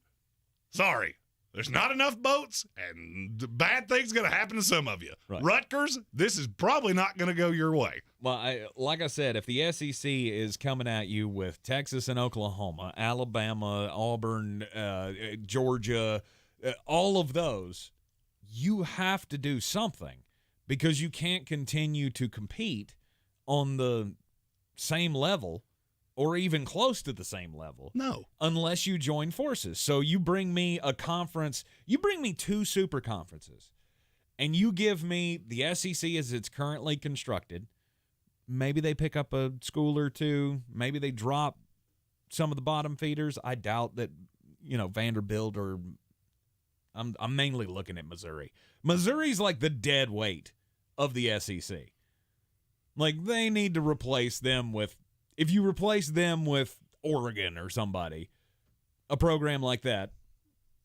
sorry. There's not enough boats, and bad things going to happen to some of you. Right. Rutgers, this is probably not going to go your way. Well, like I said, if the SEC is coming at you with Texas and Oklahoma, Alabama, Auburn, Georgia, all of those, you have to do something because you can't continue to compete on the same level or even close to the same level. No. Unless you join forces. So you bring me a conference, you bring me 2 super conferences, and you give me the SEC as it's currently constructed. Maybe they pick up a school or 2. Maybe they drop some of the bottom feeders. I doubt that, Vanderbilt or I'm mainly looking at Missouri. Missouri's like the dead weight of the SEC. Like, they need to replace them with, if you replace them with Oregon or somebody, a program like that,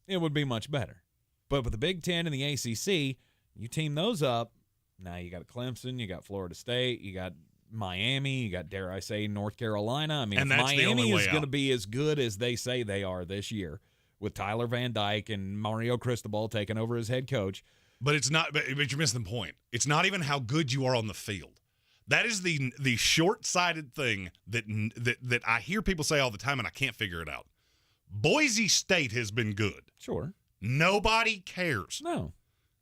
it would be much better. But with the Big Ten and the ACC, you team those up, now you got Clemson, you got Florida State, you got Miami, you got, dare I say, North Carolina. I mean, And if that's the only Miami way is going to out. be as good as they say they are this year, with Tyler Van Dyke and Mario Cristobal taking over as head coach. But it's not. But you're missing the point. It's not even how good you are on the field. That is the short-sighted thing that I hear people say all the time, and I can't figure it out. Boise State has been good. Sure. Nobody cares. No.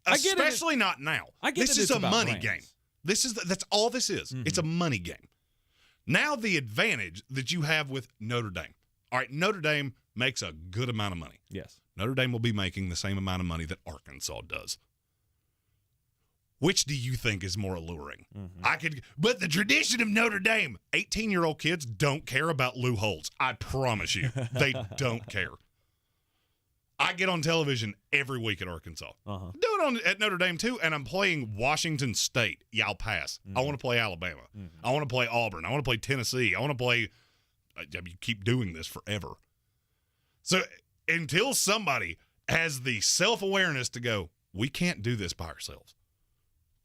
Especially not now. I get this it, is it's a about money brands. game. That's all this is. It's a money game. Now the advantage that you have with Notre Dame. All right, Notre Dame makes a good amount of money. Yes. Notre Dame will be making the same amount of money that Arkansas does. Which do you think is more alluring? But the tradition of Notre Dame, 18-year-old kids don't care about Lou Holtz. I promise you, they don't care. I get on television every week at Arkansas. Do it at Notre Dame too, and I'm playing Washington State. Yeah, I'll pass. I want to play Alabama. I want to play Auburn. I want to play Tennessee. I want to play. You keep doing this forever. So until somebody has the self-awareness to go, we can't do this by ourselves.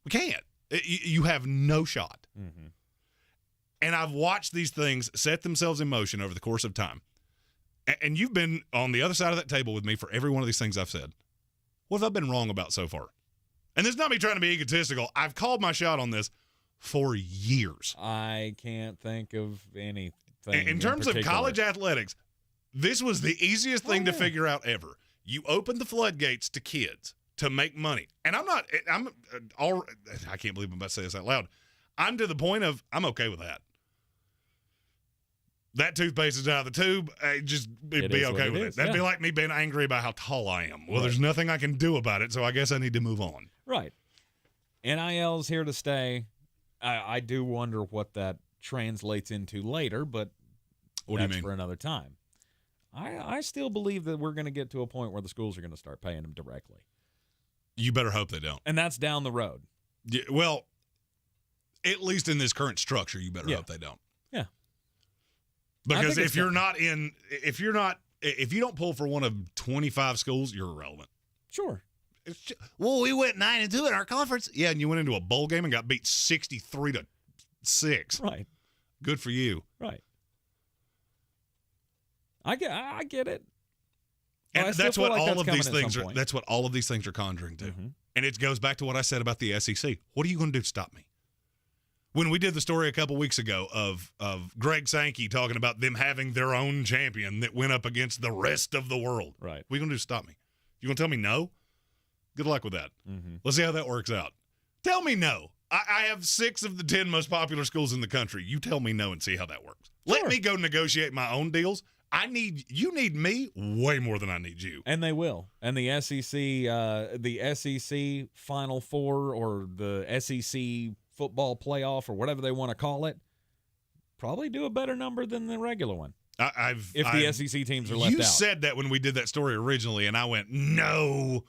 We can't. You have no shot. And I've watched these things set themselves in motion over the course of time. And you've been on the other side of that table with me for every one of these things I've said. What have I been wrong about so far? And this is not me trying to be egotistical. I've called my shot on this for years. I can't think of anything. In terms of college athletics, this was the easiest thing to figure out ever. You open the floodgates to kids to make money. And I can't believe I'm about to say this out loud. I'm to the point of, I'm okay with that. That toothpaste is out of the tube. It'd be okay with it. That'd be like me being angry about how tall I am. Well, there's nothing I can do about it, so I guess I need to move on. Right. NIL's here to stay. I do wonder what that translates into later, but what do you that's mean? For another time. I still believe that we're going to get to a point where the schools are going to start paying them directly. You better hope they don't. And that's down the road. Yeah, well, at least in this current structure, you better hope they don't. Yeah. Because if you don't pull for one of 25 schools, you're irrelevant. Sure. Well, we went 9-2 in our conference. Yeah, and you went into a bowl game and got beat 63-6. Right. Good for you. Right. I get it. And that's what all of these things are. That's what all of these things are conjuring to. And it goes back to what I said about the SEC. What are you going to do to stop me? When we did the story a couple weeks ago of Greg Sankey talking about them having their own champion that went up against the rest of the world. Right. What are you going to do to stop me? You going to tell me no? Good luck with that. Let's see how that works out. Tell me no. I have 6 of the 10 most popular schools in the country. You tell me no and see how that works. Sure. Let me go negotiate my own deals. You need me way more than I need you. And they will. And the SEC Final Four or the SEC football playoff or whatever they want to call it, probably do a better number than the regular one. If the SEC teams are left out. You said that when we did that story originally, and I went, no.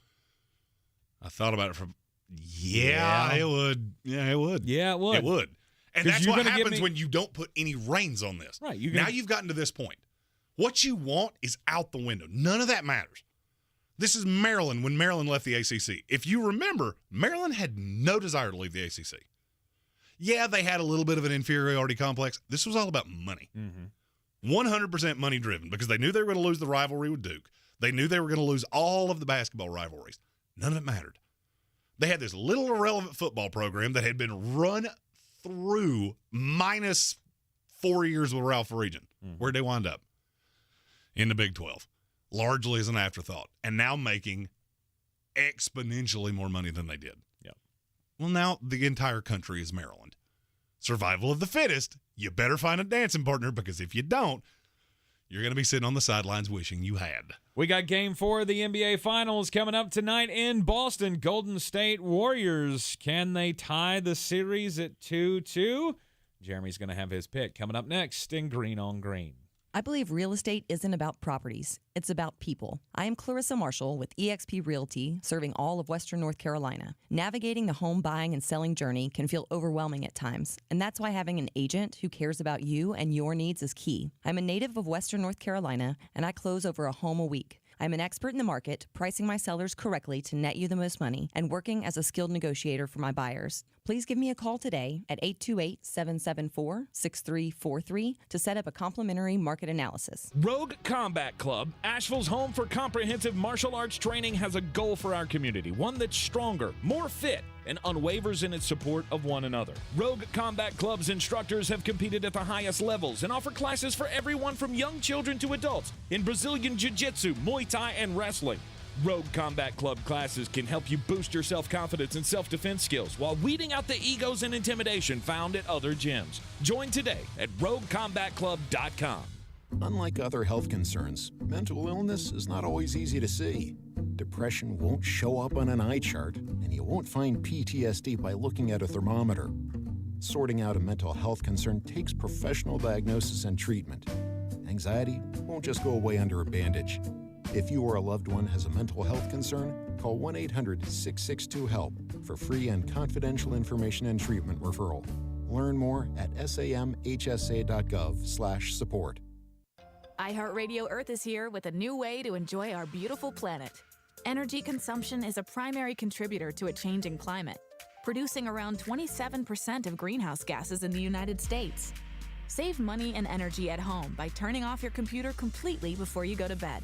I thought about it from, it would. Yeah, it would. Yeah, it would. It would. And that's what happens when you don't put any reins on this. Right. Now you've gotten to this point. What you want is out the window. None of that matters. This is Maryland when Maryland left the ACC. If you remember, Maryland had no desire to leave the ACC. Yeah, they had a little bit of an inferiority complex. This was all about money. 100% money driven because they knew they were going to lose the rivalry with Duke. They knew they were going to lose all of the basketball rivalries. None of it mattered. They had this little irrelevant football program that had been run through minus 4 years with Ralph Regan. Where'd they wind up? In the Big 12. Largely as an afterthought. And now making exponentially more money than they did. Yep. Well, now the entire country is Maryland. Survival of the fittest. You better find a dancing partner because if you don't, you're going to be sitting on the sidelines wishing you had. We got Game 4 of the NBA Finals coming up tonight in Boston. Golden State Warriors. Can they tie the series at 2-2? Jeremy's going to have his pick coming up next in Green on Green. I believe real estate isn't about properties. It's about people. I am Clarissa Marshall with eXp Realty, serving all of Western North Carolina. Navigating the home buying and selling journey can feel overwhelming at times, and that's why having an agent who cares about you and your needs is key. I'm a native of Western North Carolina, and I close over a home a week. I'm an expert in the market, pricing my sellers correctly to net you the most money, and working as a skilled negotiator for my buyers. Please give me a call today at 828-774-6343 to set up a complimentary market analysis. Rogue Combat Club, Asheville's home for comprehensive martial arts training, has a goal for our community, one that's stronger, more fit, and unwavers in its support of one another. Rogue Combat Club's instructors have competed at the highest levels and offer classes for everyone from young children to adults in Brazilian Jiu-Jitsu, Muay Thai, and wrestling. Rogue Combat Club classes can help you boost your self-confidence and self-defense skills while weeding out the egos and intimidation found at other gyms. Join today at roguecombatclub.com. Unlike other health concerns, mental illness is not always easy to see. Depression won't show up on an eye chart, and you won't find PTSD by looking at a thermometer. Sorting out a mental health concern takes professional diagnosis and treatment. Anxiety won't just go away under a bandage. If you or a loved one has a mental health concern, call 1-800-662-HELP for free and confidential information and treatment referral. Learn more at samhsa.gov/support. iHeartRadio Earth is here with a new way to enjoy our beautiful planet. Energy consumption is a primary contributor to a changing climate, producing around 27% of greenhouse gases in the United States. Save money and energy at home by turning off your computer completely before you go to bed.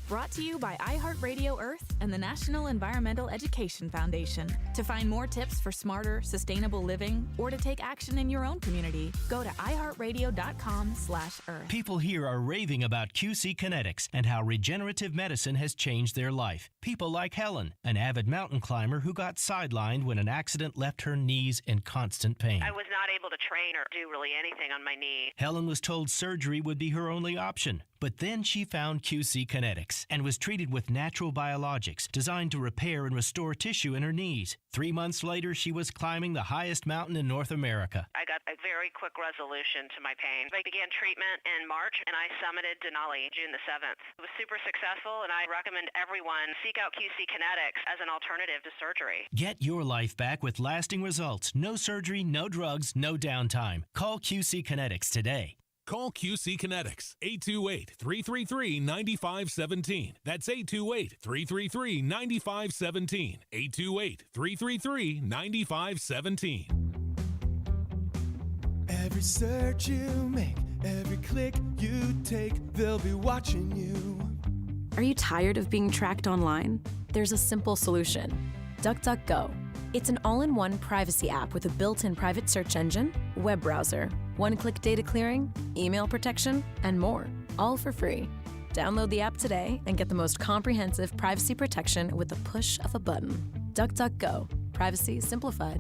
Brought to you by iHeartRadio Earth and the National Environmental Education Foundation. To find more tips for smarter, sustainable living or to take action in your own community, go to iHeartRadio.com/Earth. People here are raving about QC Kinetics and how regenerative medicine has changed their life. People like Helen, an avid mountain climber who got sidelined when an accident left her knees in constant pain. I was not able to train or do really anything on my knee. Helen was told surgery would be her only option. But then she found QC Kinetics and was treated with natural biologics designed to repair and restore tissue in her knees. 3 months later, she was climbing the highest mountain in North America. I got a very quick resolution to my pain. I began treatment in March, and I summited Denali June the 7th. It was super successful, and I recommend everyone seek out QC Kinetics as an alternative to surgery. Get your life back with lasting results. No surgery, no drugs, no downtime. Call QC Kinetics today. Call QC Kinetics, 828-333-9517. That's 828-333-9517. 828-333-9517. Every search you make, every click you take, they'll be watching you. Are you tired of being tracked online? There's a simple solution. DuckDuckGo. It's an all-in-one privacy app with a built-in private search engine, web browser, one-click data clearing, email protection, and more, all for free. Download the app today and get the most comprehensive privacy protection with the push of a button. DuckDuckGo. Privacy simplified.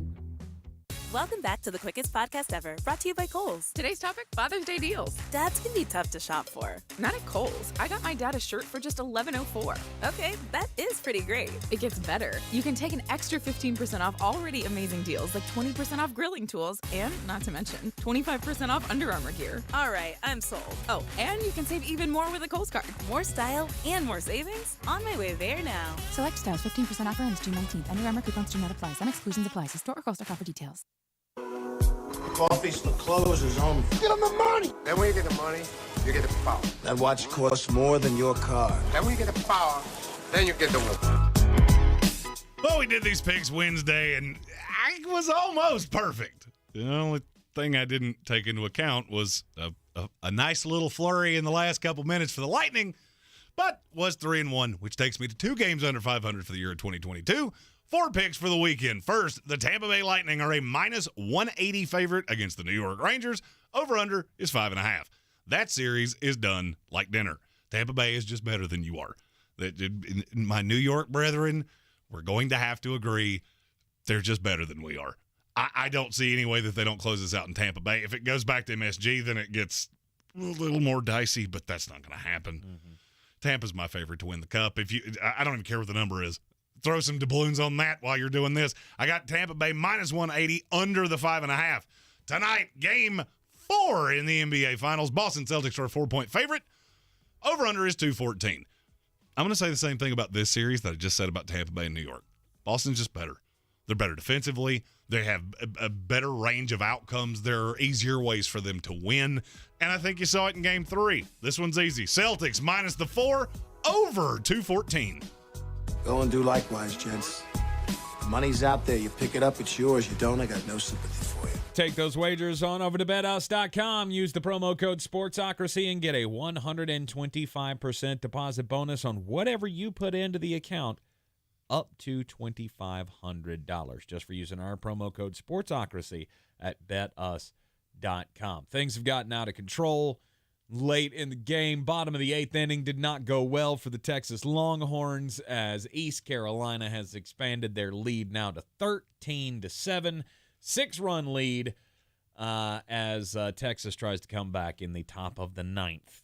Welcome back to the quickest podcast ever, brought to you by Kohl's. Today's topic, Father's Day deals. Dads can be tough to shop for. Not at Kohl's. I got my dad a shirt for just $11.04. Okay, that is pretty great. It gets better. You can take an extra 15% off already amazing deals like 20% off grilling tools and, not to mention, 25% off Under Armour gear. All right, I'm sold. Oh, and you can save even more with a Kohl's card. More style and more savings? On my way there now. Select styles, 15% offer ends June 19th. Under Armour coupons do not apply. Some exclusions apply. See store or Kohl's.com for details. Coffee's the closers only. Get them the money. Then when you get the money, you get the power. That watch costs more than your car. Then when you get the power, then you get the woman. Well, we did these picks Wednesday, and I was almost perfect. The only thing I didn't take into account was a nice little flurry in the last couple minutes for the Lightning, but was 3-1, which takes me to 2 games under 500 for the year of 2022. 4 picks for the weekend. First, the Tampa Bay Lightning are a minus 180 favorite against the New York Rangers. Over-under is 5.5. That series is done like dinner. Tampa Bay is just better than you are. My New York brethren, we're going to have to agree they're just better than we are. I don't see any way that they don't close this out in Tampa Bay. If it goes back to MSG, then it gets a little more dicey, but that's not going to happen. Mm-hmm. Tampa's my favorite to win the cup. I don't even care what the number is. Throw some doubloons on that while you're doing this. I got Tampa Bay minus 180 under the 5.5. Tonight, game 4 in the NBA Finals. Boston Celtics are a 4-point favorite. Over-under is 214. I'm going to say the same thing about this series that I just said about Tampa Bay and New York. Boston's just better. They're better defensively. They have a better range of outcomes. There are easier ways for them to win. And I think you saw it in game 3. This one's easy. Celtics minus the 4, over 214. Go and do likewise, gents. The money's out there. You pick it up, it's yours. You don't, I got no sympathy for you. Take those wagers on over to bethouse.com. Use the promo code Sportsocracy and get a 125% deposit bonus on whatever you put into the account, up to $2,500, just for using our promo code Sportsocracy at bethouse.com. Things have gotten out of control late in the game. Bottom of the 8th inning did not go well for the Texas Longhorns as East Carolina has expanded their lead now to 13-7. 6-run lead as Texas tries to come back in the top of the 9th.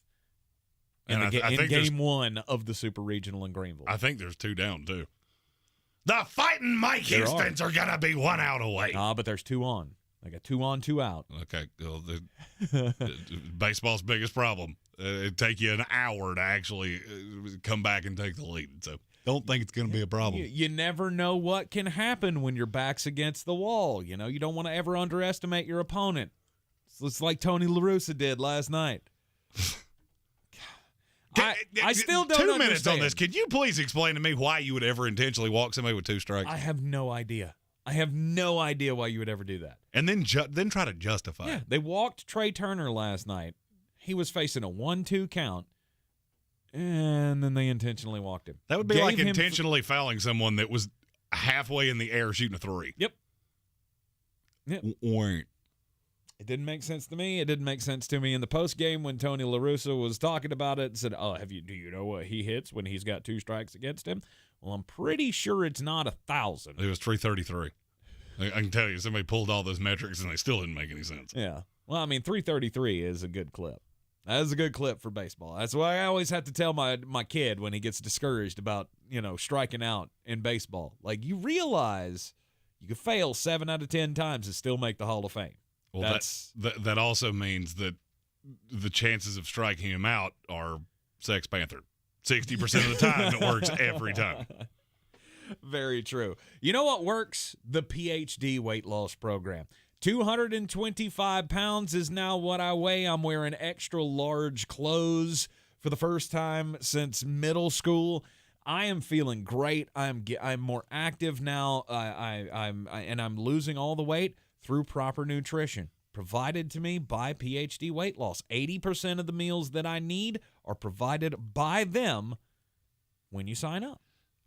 In game 1 of the Super Regional in Greenville. I think there's 2 down, too. The Fighting Mike Houstons are going to be 1 out away. But there's 2 on. They got 2 on, 2 out. Okay. Well, baseball's biggest problem. It'd take you an hour to actually come back and take the lead. So don't think it's going to be a problem. You never know what can happen when your back's against the wall. You know, you don't want to ever underestimate your opponent. It's like Tony La Russa did last night. I still don't understand. 2 minutes on this. Could you please explain to me why you would ever intentionally walk somebody with 2 strikes? I have no idea. I have no idea why you would ever do that. And then try to justify it. They walked Trey Turner last night. He was facing a 1-2 count, and then they intentionally walked him. That would be like intentionally fouling someone that was halfway in the air shooting a 3. Yep. It didn't make sense to me. It didn't make sense to me in the postgame when Tony La Russa was talking about it and said, do you know what he hits when he's got 2 strikes against him? Well, I'm pretty sure it's not 1,000. It was 333. I can tell you, somebody pulled all those metrics and they still didn't make any sense. Yeah. Well, I mean, 333 is a good clip. That is a good clip for baseball. That's why I always have to tell my kid when he gets discouraged about, striking out in baseball. Like, you realize you could fail 7 out of 10 times and still make the Hall of Fame. Well, that also means that the chances of striking him out are Sex Panther. 60% of the time, it works every time. Very true. You know what works? The PhD weight loss program. 225 pounds is now what I weigh. I'm wearing extra large clothes for the first time since middle school. I am feeling great. I'm more active now. I'm losing all the weight through proper nutrition provided to me by PhD Weight Loss. 80% of the meals that I need are provided by them when you sign up.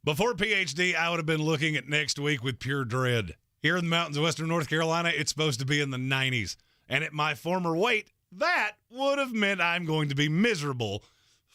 Before PhD, I would have been looking at next week with pure dread. Here in the mountains of western North Carolina, it's supposed to be in the 90s. And at my former weight, that would have meant I'm going to be miserable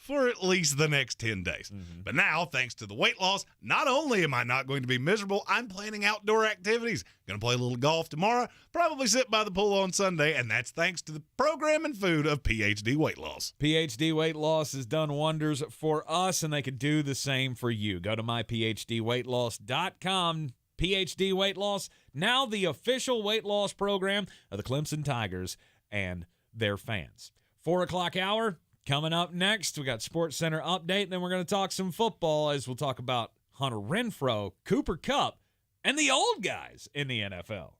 for at least the next 10 days. But now, thanks to the weight loss, not only am I not going to be miserable, I'm planning outdoor activities. Going to play a little golf tomorrow, probably sit by the pool on Sunday, and that's thanks to the program and food of PhD Weight Loss. PhD Weight Loss has done wonders for us, and they could do the same for you. Go to myphdweightloss.com. PhD Weight Loss, now the official weight loss program of the Clemson Tigers and their fans. 4 o'clock hour. Coming up next, we got Sports Center update, then we're going to talk some football as we'll talk about Hunter Renfrow, Cooper Kupp, and the old guys in the NFL.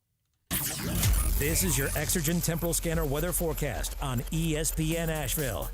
This is your Exergen Temporal Scanner weather forecast on ESPN Asheville.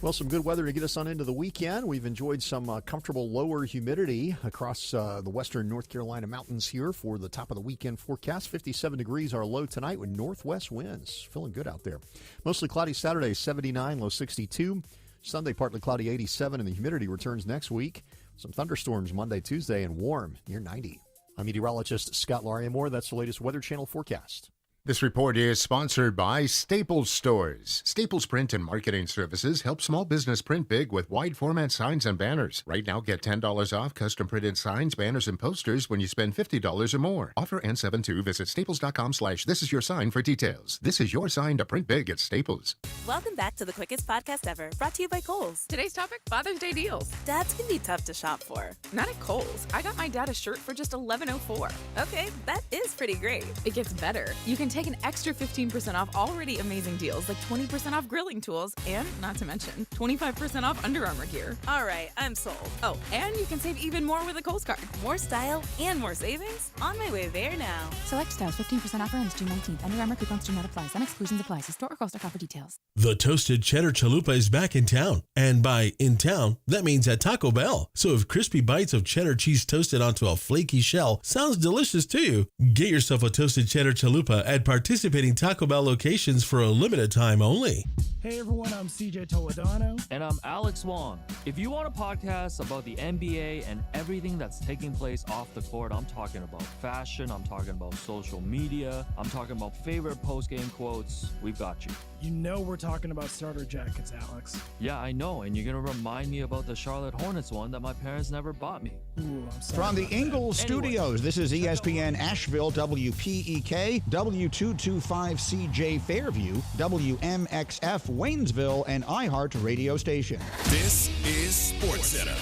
Well, some good weather to get us on into the weekend. We've enjoyed some comfortable lower humidity across the western North Carolina mountains here for the top of the weekend forecast. 57 degrees our low tonight with northwest winds. Feeling good out there. Mostly cloudy Saturday, 79, low 62. Sunday, partly cloudy, 87, and the humidity returns next week. Some thunderstorms Monday, Tuesday, and warm near 90. I'm meteorologist Scott Lariamore. That's the latest Weather Channel forecast. This report is sponsored by Staples Stores. Staples Print and Marketing Services help small business print big with wide format signs and banners. Right now, get $10 off custom printed signs, banners, and posters when you spend $50 or more. Offer ends 7/2. Visit staples.com/thisisyoursign for details. This is your sign to print big at Staples. Welcome back to the quickest podcast ever, brought to you by Kohl's. Today's topic, Father's Day deals. Dads can be tough to shop for. Not at Kohl's. I got my dad a shirt for just $11.04. Okay, that is pretty great. It gets better. You can take an extra 15% off already amazing deals like 20% off grilling tools and, not to mention, 25% off Under Armour gear. All right, I'm sold. Oh, and you can save even more with a Kohl's card. More style and more savings? On my way there now. Select styles, 15% offer ends June 19th. Under Armour coupons do not apply. Some exclusions apply. See store or Kohl's.com for details. The Toasted Cheddar Chalupa is back in town. And by in town, that means at Taco Bell. So if crispy bites of cheddar cheese toasted onto a flaky shell sounds delicious to you, get yourself a Toasted Cheddar Chalupa at participating Taco Bell locations for a limited time only. Hey everyone, I'm CJ Toledano. And I'm Alex Wong. If you want a podcast about the NBA and everything that's taking place off the court, I'm talking about fashion, I'm talking about social media, I'm talking about favorite post-game quotes, we've got you. You know we're talking about starter jackets, Alex. Yeah, I know, and you're going to remind me about the Charlotte Hornets one that my parents never bought me. Ooh, I'm sorry. From the Ingles Studios, this is ESPN Asheville, WPEK, W225CJ Fairview, WMXF Waynesville, and iHeart Radio Station. This is Sports Center.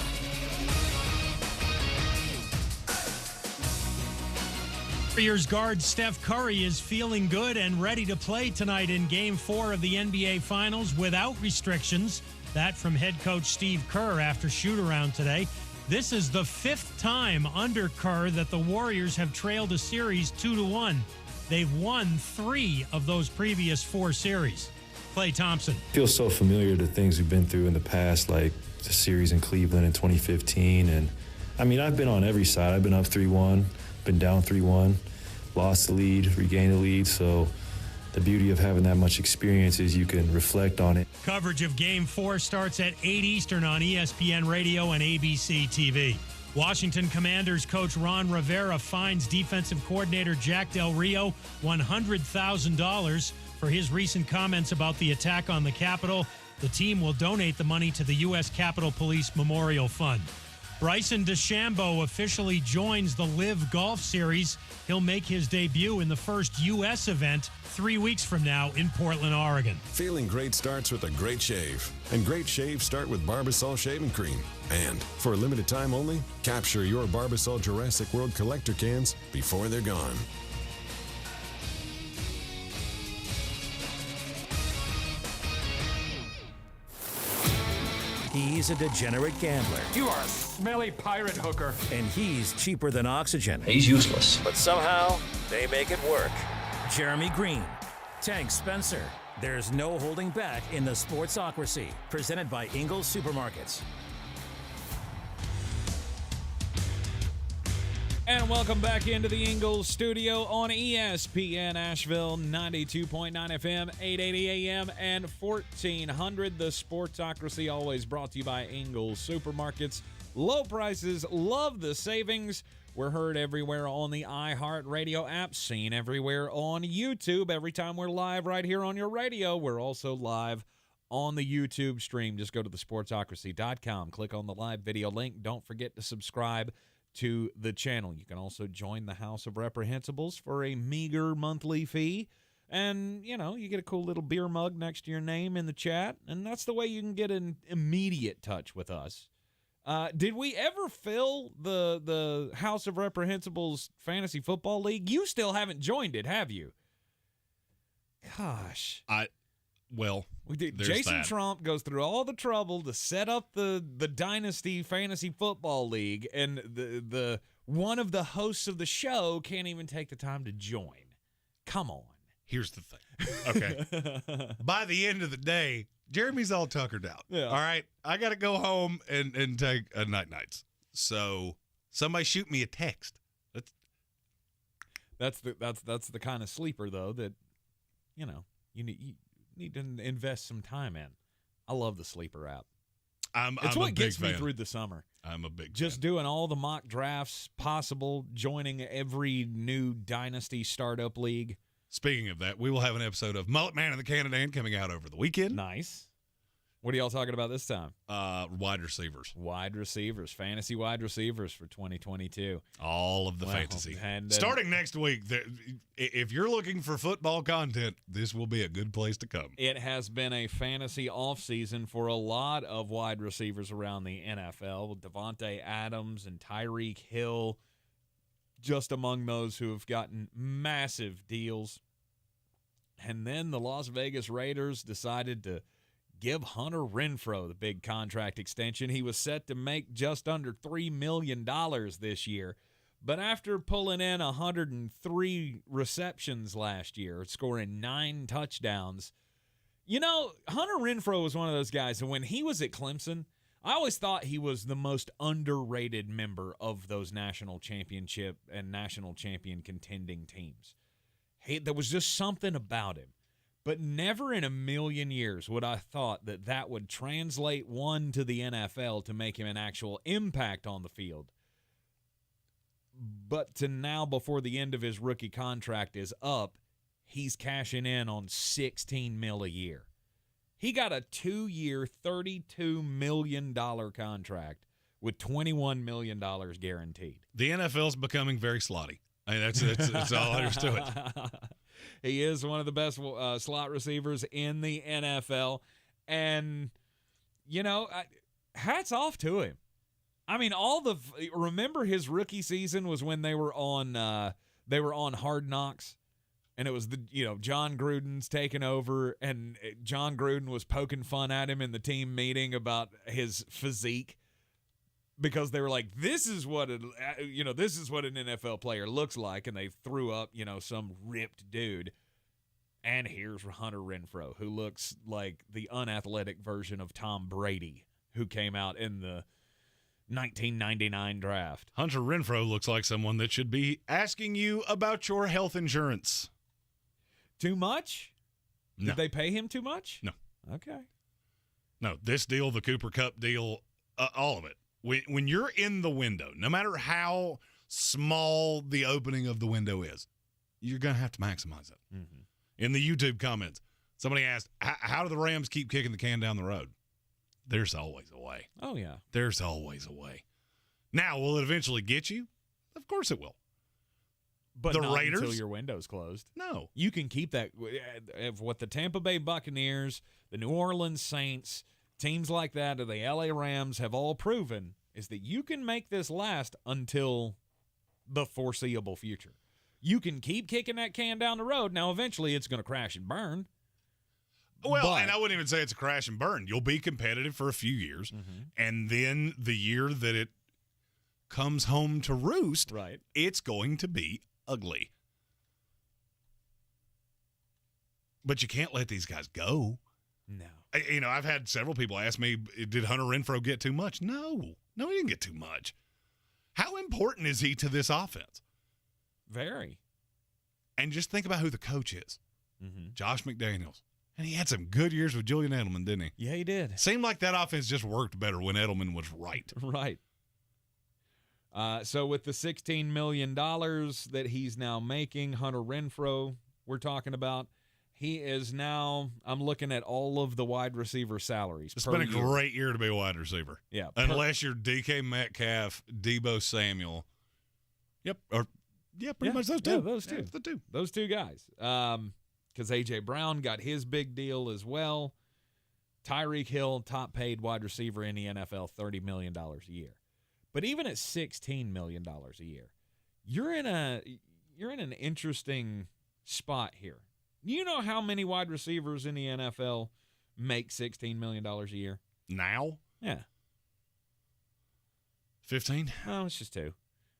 Warriors guard Steph Curry is feeling good and ready to play tonight in Game 4 of the NBA Finals without restrictions. That from head coach Steve Kerr after shoot-around today. This is the 5th time under Kerr that the Warriors have trailed a series 2-1. They've won 3 of those previous 4 series. Klay Thompson. Feels so familiar to things we've been through in the past, like the series in Cleveland in 2015. And I mean, I've been on every side. I've been up 3-1, been down 3-1, lost the lead, regained the lead. So the beauty of having that much experience is you can reflect on it. Coverage of Game 4 starts at 8 Eastern on ESPN Radio and ABC TV. Washington Commanders coach Ron Rivera fines defensive coordinator Jack Del Rio $100,000 for his recent comments about the attack on the Capitol. The team will donate the money to the U.S. Capitol Police Memorial Fund. Bryson DeChambeau officially joins the LIV Golf Series. He'll make his debut in the first U.S. event 3 weeks from now in Portland, Oregon. Feeling great starts with a great shave. And great shaves start with Barbasol Shaving Cream. And for a limited time only, capture your Barbasol Jurassic World collector cans before they're gone. He's a degenerate gambler. You are a smelly pirate hooker. And he's cheaper than oxygen. He's useless. But somehow, they make it work. Jeremy Greene, Tank Spencer. There's no holding back in the Sportsocracy. Presented by Ingles Supermarkets. And welcome back into the Ingles Studio on ESPN Asheville, 92.9 FM, 880 AM, and 1400. The Sportsocracy, always brought to you by Ingles Supermarkets. Low prices, love the savings. We're heard everywhere on the iHeart Radio app, seen everywhere on YouTube. Every time we're live right here on your radio, we're also live on the YouTube stream. Just go to thesportsocracy.com, click on the live video link. Don't forget to subscribe to the channel. You can also join the House of Reprehensibles for a meager monthly fee. And, you know, you get a cool little beer mug next to your name in the chat, and that's the way you can get in immediate touch with us. Did we ever fill the House of Reprehensibles Fantasy Football League? You still haven't joined it, have you? Gosh. Jason Trump goes through all the trouble to set up the Dynasty Fantasy Football League, and the one of the hosts of the show can't even take the time to join. Come on. Here's the thing. Okay. By the end of the day, Jeremy's all tuckered out. Yeah. All right. I got to go home and take a nights. So somebody shoot me a text. That's the kind of sleeper though that, you know, you need to invest some time in. I love the sleeper app. It's what gets me through the summer. I'm a big Just doing all the mock drafts possible, joining every new Dynasty startup league. Speaking of that, we will have an episode of Mullet Man and the Canadian coming out over the weekend. Nice. What are y'all talking about this time? Wide receivers. Fantasy wide receivers for 2022. All of the fantasy. Starting next week, if you're looking for football content, this will be a good place to come. It has been a fantasy offseason for a lot of wide receivers around the NFL, with Devontae Adams and Tyreek Hill just among those who have gotten massive deals. And then the Las Vegas Raiders decided to give Hunter Renfrow the big contract extension. He was set to make just under $3 million this year. But after pulling in 103 receptions last year, scoring 9 touchdowns, you know, Hunter Renfrow was one of those guys, and when he was at Clemson, I always thought he was the most underrated member of those national championship and national champion contending teams. There was just something about him. But never in a million years would I thought that would translate to the NFL to make him an actual impact on the field. But to now, before the end of his rookie contract is up, he's cashing in on $16 million a year. He got a 2-year, $32 million contract with $21 million guaranteed. The NFL's becoming very slotty. I mean, that's all there is to it. He is one of the best slot receivers in the NFL. And, you know, hats off to him. I mean, remember his rookie season was when they were on Hard Knocks, and it was John Gruden's taking over, and John Gruden was poking fun at him in the team meeting about his physique, because they were like, this is what an NFL player looks like, and they threw up, some ripped dude. And here's Hunter Renfrow, who looks like the unathletic version of Tom Brady, who came out in the 1999 draft. Hunter Renfrow looks like someone that should be asking you about your health insurance. Too much? No. Did they pay him too much? No. Okay. No, this deal, the Cooper Kupp deal, all of it. When you're in the window, no matter how small the opening of the window is, you're going to have to maximize it. Mm-hmm. In the YouTube comments, somebody asked, how do the Rams keep kicking the can down the road? There's always a way. Oh, yeah. There's always a way. Now, will it eventually get you? Of course it will. But the not Raiders? Until your window's closed. No. You can keep that. What the Tampa Bay Buccaneers, the New Orleans Saints, teams like that, or the LA Rams have all proven is that you can make this last until the foreseeable future. You can keep kicking that can down the road. Now, eventually, it's going to crash and burn. Well, and I wouldn't even say it's a crash and burn. You'll be competitive for a few years, and then the year that it comes home to roost, right, it's going to be ugly. But you can't let these guys go. No. I've had several people ask me, did Hunter Renfrow get too much? No, he didn't get too much. How important is he to this offense? Very. And just think about who the coach is. Mm-hmm. Josh McDaniels. And he had some good years with Julian Edelman, didn't he? Yeah, he did. Seemed like that offense just worked better when Edelman was right. Right. So with the $16 million that he's now making, Hunter Renfrow, we're talking about, He is now, I'm looking at all of the wide receiver salaries. It's been a great year to be a wide receiver. Yeah. Unless you're DK Metcalf, Debo Samuel. Yep. Pretty much those two. Yeah, those two. Yeah, the two. Those two guys. Because A.J. Brown got his big deal as well. Tyreek Hill, top paid wide receiver in the NFL, $30 million a year. But even at $16 million a year, you're in an interesting spot here. You know how many wide receivers in the NFL make $16 million a year? Now? Yeah. 15? No, it's just 2.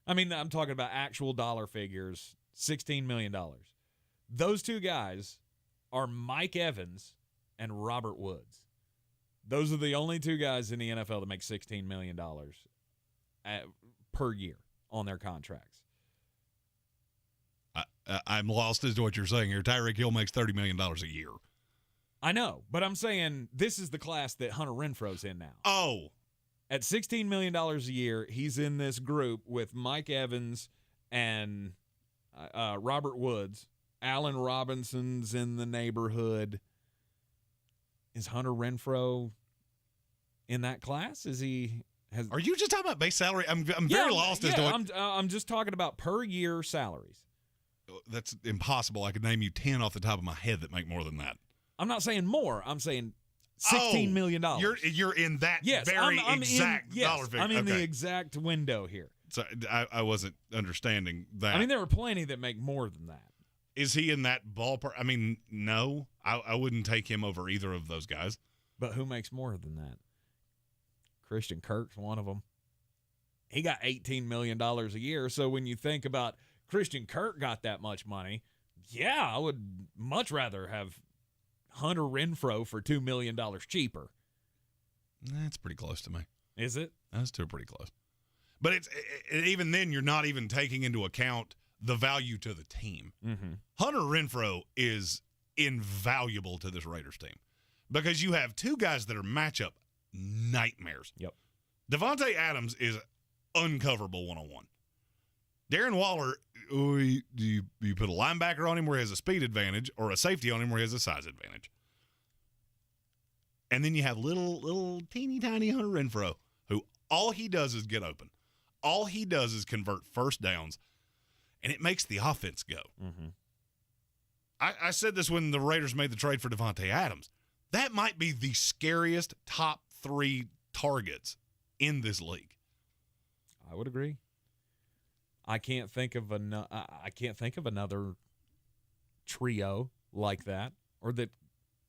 I mean, I'm talking about actual dollar figures, $16 million. Those 2 guys are Mike Evans and Robert Woods. Those are the only 2 guys in the NFL that make $16 million per year on their contracts. I'm lost as to what you're saying here. Tyreek Hill makes $30 million a year. I know, but I'm saying this is the class that Hunter Renfro's in now. Oh. At $16 million a year, he's in this group with Mike Evans and Robert Woods. Allen Robinson's in the neighborhood. Is Hunter Renfro in that class? Is he? Are you just talking about base salary? I'm very lost as to what. I'm just talking about per year salaries. That's impossible. I could name you 10 off the top of my head that make more than that. I'm not saying more. I'm saying $16 million. You're in that very exact dollar figure. I'm in the exact window here. So I wasn't understanding that. I mean, there are plenty that make more than that. Is he in that ballpark? I mean, no. I wouldn't take him over either of those guys. But who makes more than that? Christian Kirk's one of them. He got $18 million a year. So when you think about Christian Kirk got that much money, yeah, I would much rather have Hunter Renfro for $2 million cheaper. That's pretty close to me. Is it? That's still pretty close. But it's even then, you're not even taking into account the value to the team. Mm-hmm. Hunter Renfro is invaluable to this Raiders team because you have 2 guys that are matchup nightmares. Yep. Devontae Adams is uncoverable one-on-one. Darren Waller, you put a linebacker on him where he has a speed advantage or a safety on him where he has a size advantage. And then you have little teeny tiny Hunter Renfro who all he does is get open. All he does is convert first downs, and it makes the offense go. Mm-hmm. I said this when the Raiders made the trade for Devontae Adams. That might be the scariest top 3 targets in this league. I would agree. I can't think of another trio like that or that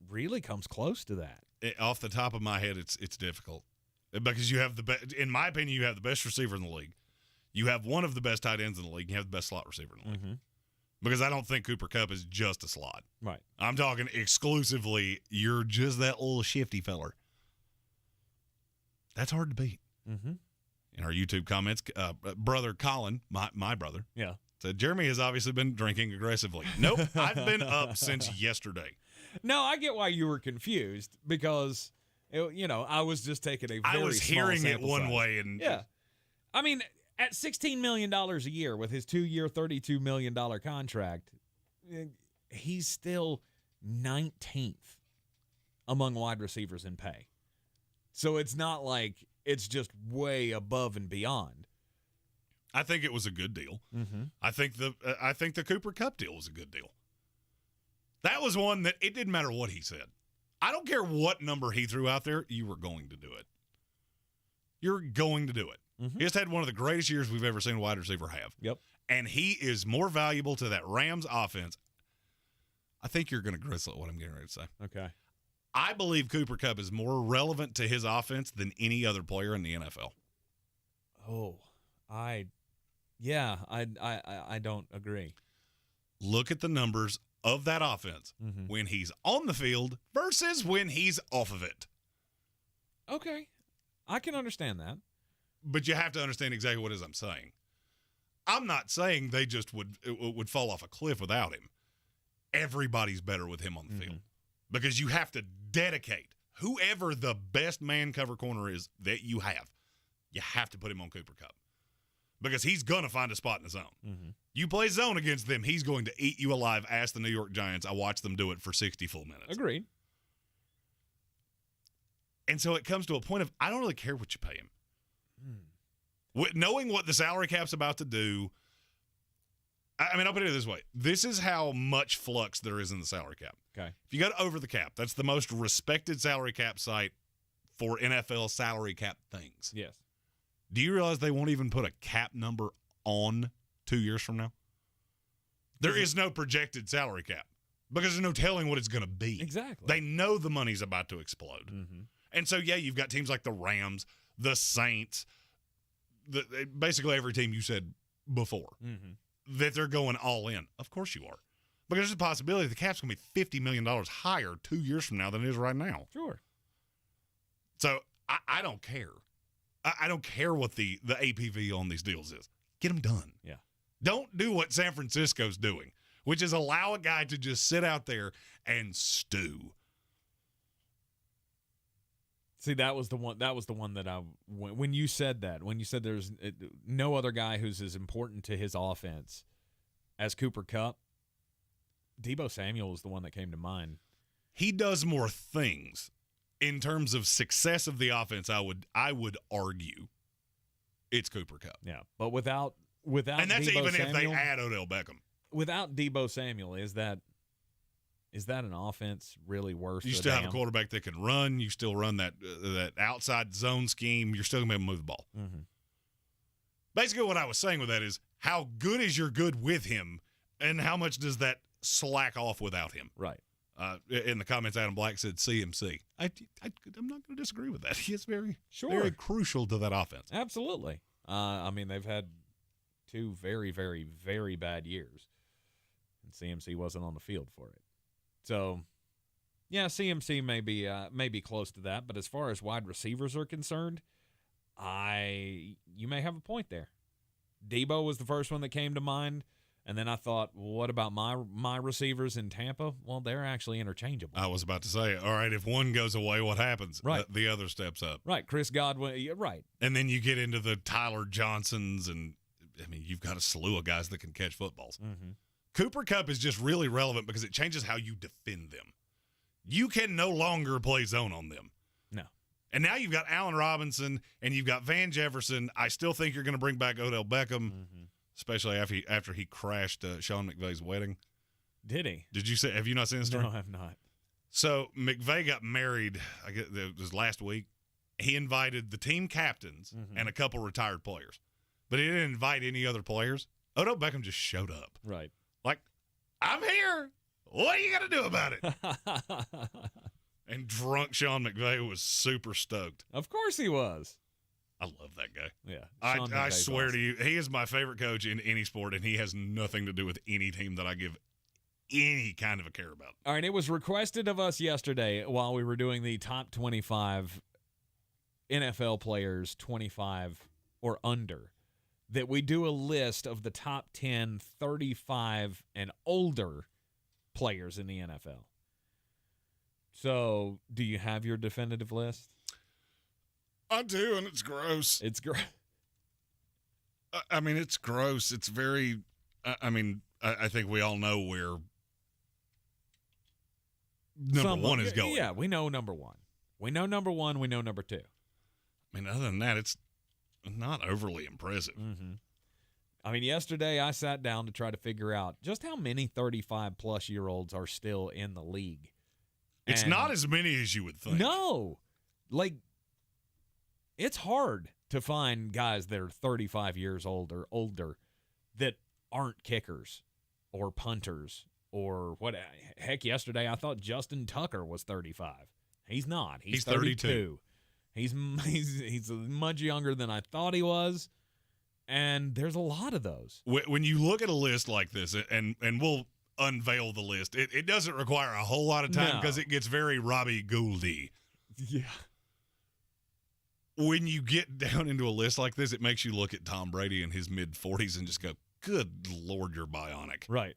really comes close to that. Off the top of my head, it's difficult because you have in my opinion, you have the best receiver in the league. You have one of the best tight ends in the league. You have the best slot receiver in the league. Mm-hmm. Because I don't think Cooper Kupp is just a slot. Right. I'm talking exclusively, you're just that little shifty feller. That's hard to beat. Mm-hmm. In our YouTube comments, brother Colin, my brother, yeah, said Jeremy has obviously been drinking aggressively. Nope, I've been up since yesterday. No, I get why you were confused because, I was just taking a very I was hearing it one size. way. And yeah. I mean, at $16 million a year with his 2-year, $32 million contract, he's still 19th among wide receivers in pay. So it's not like it's just way above and beyond. I think it was a good deal. Mm-hmm. I think the Cooper Kupp deal was a good deal. That was one that it didn't matter what he said. I don't care what number he threw out there, you were going to do it. You're going to do it. Mm-hmm. He just had one of the greatest years we've ever seen a wide receiver have. Yep. And he is more valuable to that Rams offense. I think you're going to gristle at what I'm getting ready to say. Okay. I believe Cooper Kupp is more relevant to his offense than any other player in the NFL. Oh, I don't agree. Look at the numbers of that offense when he's on the field versus when he's off of it. Okay. I can understand that. But you have to understand exactly what it is I'm saying. I'm not saying they just would fall off a cliff without him. Everybody's better with him on the field. Because you have to dedicate whoever the best man cover corner is that you have to put him on Cooper Kupp. because he's going to find a spot in the zone. Mm-hmm. You play zone against them, he's going to eat you alive. Ask the New York Giants. I watched them do it for 60 full minutes. Agreed. And so it comes to a point of, I don't really care what you pay him. Knowing what the salary cap's about to do, I mean, I'll put it this way. This is how much flux there is in the salary cap. Okay. If you go to Over the Cap, that's the most respected salary cap site for NFL salary cap things. Yes. Do you realize they won't even put a cap number on 2 years from now? There is no projected salary cap because there's no telling what it's going to be. Exactly. They know the money's about to explode. Mm-hmm. And so, yeah, you've got teams like the Rams, the Saints, basically every team you said before, that they're going all in. Of course you are. Because there's a possibility the cap's going to be $50 million higher 2 years from now than it is right now. Sure. So I don't care. I don't care what the APV on these deals is. Get them done. Yeah. Don't do what San Francisco's doing, which is allow a guy to just sit out there and stew. See, that was the one that when you said that, when you said there's no other guy who's as important to his offense as Cooper Kupp, Deebo Samuel was the one that came to mind. He does more things in terms of success of the offense. I would argue it's Cooper Kupp. Yeah, but without and that's Deebo even Samuel, if they add Odell Beckham. Without Deebo Samuel, is that an offense really worth? You still have a quarterback that can run. You still run that outside zone scheme. You're still going to be able to move the ball. Mm-hmm. Basically, what I was saying with that is how good is your good with him, and how much does that slack off without him? Right. In the comments, Adam Black said CMC. I'm not going to disagree with that. He is very crucial to that offense. Absolutely. I mean, they've had 2 very, very, very bad years, and CMC wasn't on the field for it. So, yeah, CMC may be close to that, but as far as wide receivers are concerned, you may have a point there. Deebo was the first one that came to mind. And then I thought, well, what about my receivers in Tampa? Well, they're actually interchangeable. I was about to say, all right, if one goes away, what happens? Right. The other steps up. Right. Chris Godwin. Right. And then you get into the Tyler Johnsons, and, I mean, you've got a slew of guys that can catch footballs. Mm-hmm. Cooper Kupp is just really relevant because it changes how you defend them. You can no longer play zone on them. No. And now you've got Allen Robinson and you've got Van Jefferson. I still think you're going to bring back Odell Beckham. Mm-hmm. Especially after he crashed Sean McVay's wedding. Did he? Did you say? Have you not seen the story? No, I have not. So McVay got married. I guess it was last week. He invited the team captains and a couple retired players, but he didn't invite any other players. Odell Beckham just showed up. Right. Like, I'm here. What are you gonna do about it? And drunk Sean McVay was super stoked. Of course he was. I love that guy. Yeah. I swear to you, he is my favorite coach in any sport, and he has nothing to do with any team that I give any kind of a care about. All right, it was requested of us yesterday while we were doing the top 25 NFL players 25 or under that we do a list of the top 10 35 and older players in the NFL. So, do you have your definitive list? I do, and it's gross. It's gross. I mean, it's gross. It's very. I mean, I think we all know where number one is going. Yeah, we know number one. We know number one. We know number 2. I mean, other than that, it's not overly impressive. Mm-hmm. I mean, yesterday I sat down to try to figure out just how many 35-plus-year-olds are still in the league. It's not as many as you would think. No. Like, it's hard to find guys that are 35 years old or older that aren't kickers or punters or what. Heck, yesterday I thought Justin Tucker was 35. He's not. He's 32. He's much younger than I thought he was, and there's a lot of those. When you look at a list like this, and we'll unveil the list, it doesn't require a whole lot of time because it gets very Robbie Gouldy. Yeah. When you get down into a list like this, it makes you look at Tom Brady in his mid-40s and just go, good Lord, you're bionic. Right.